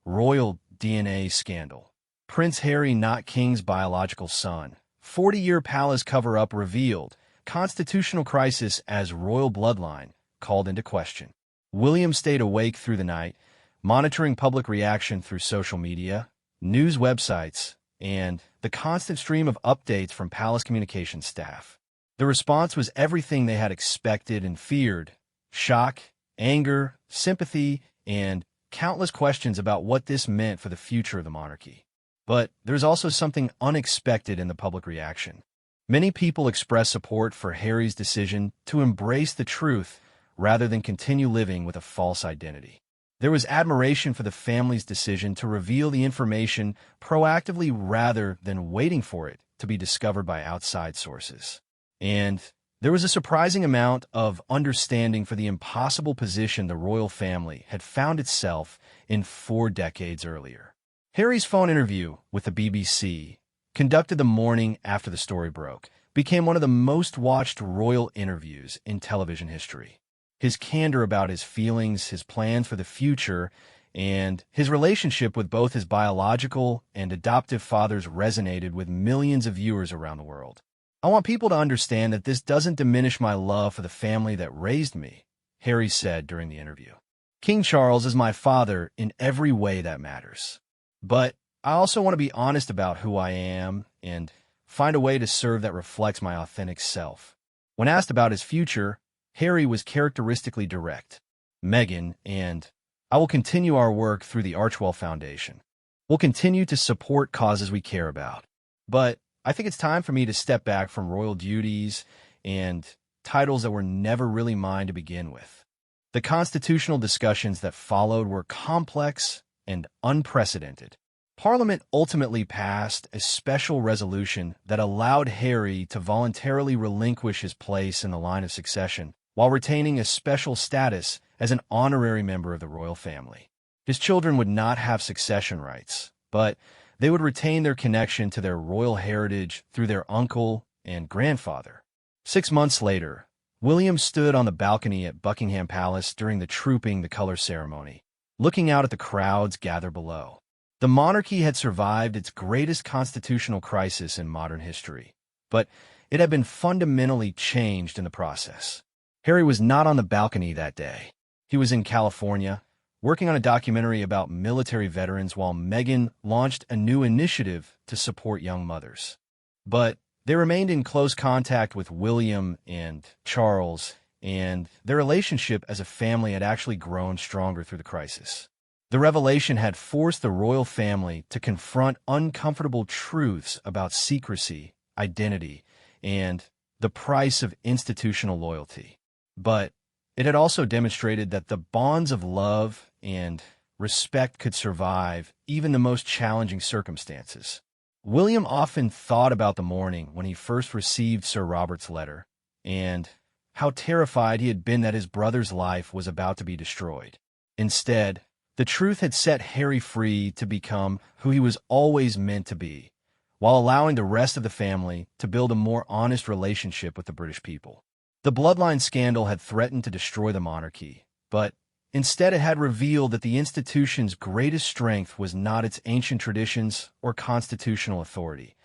Royal DNA Scandal, Prince Harry not King's biological son, 40-year palace cover-up revealed, constitutional crisis as royal bloodline called into question. William stayed awake through the night, monitoring public reaction through social media, news websites, and the constant stream of updates from palace communications staff. The response was everything they had expected and feared: shock, anger, sympathy, and countless questions about what this meant for the future of the monarchy. But there's also something unexpected in the public reaction. Many people expressed support for Harry's decision to embrace the truth rather than continue living with a false identity. There was admiration for the family's decision to reveal the information proactively rather than waiting for it to be discovered by outside sources. And there was a surprising amount of understanding for the impossible position the royal family had found itself in 4 decades earlier. Harry's phone interview with the BBC, conducted the morning after the story broke, became one of the most watched royal interviews in television history. His candor about his feelings, his plans for the future, and his relationship with both his biological and adoptive fathers resonated with millions of viewers around the world. "I want people to understand that this doesn't diminish my love for the family that raised me," Harry said during the interview. "King Charles is my father in every way that matters. But I also want to be honest about who I am and find a way to serve that reflects my authentic self." When asked about his future, Harry was characteristically direct. "Meghan and I will continue our work through the Archewell Foundation. We'll continue to support causes we care about. But I think it's time for me to step back from royal duties and titles that were never really mine to begin with." The constitutional discussions that followed were complex and unprecedented. Parliament ultimately passed a special resolution that allowed Harry to voluntarily relinquish his place in the line of succession, while retaining a special status as an honorary member of the royal family. His children would not have succession rights, but they would retain their connection to their royal heritage through their uncle and grandfather. 6 months later, William stood on the balcony at Buckingham Palace during the Trooping the Colour ceremony, looking out at the crowds gathered below. The monarchy had survived its greatest constitutional crisis in modern history, but it had been fundamentally changed in the process. Harry was not on the balcony that day. He was in California, working on a documentary about military veterans while Meghan launched a new initiative to support young mothers. But they remained in close contact with William and Charles, and their relationship as a family had actually grown stronger through the crisis. The revelation had forced the royal family to confront uncomfortable truths about secrecy, identity, and the price of institutional loyalty. But it had also demonstrated that the bonds of love and respect could survive even the most challenging circumstances. William often thought about the morning when he first received Sir Robert's letter, and how terrified he had been that his brother's life was about to be destroyed. Instead, the truth had set Harry free to become who he was always meant to be, while allowing the rest of the family to build a more honest relationship with the British people. The bloodline scandal had threatened to destroy the monarchy, but instead it had revealed that the institution's greatest strength was not its ancient traditions or constitutional authority.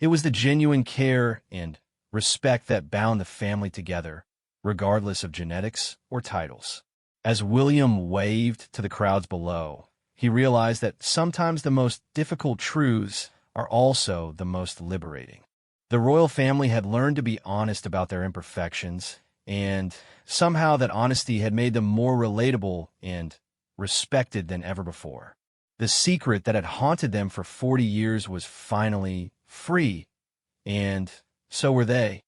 It was the genuine care and respect that bound the family together, regardless of genetics or titles. As William waved to the crowds below, he realized that sometimes the most difficult truths are also the most liberating. The royal family had learned to be honest about their imperfections, and somehow that honesty had made them more relatable and respected than ever before. The secret that had haunted them for 40 years was finally free, and so were they.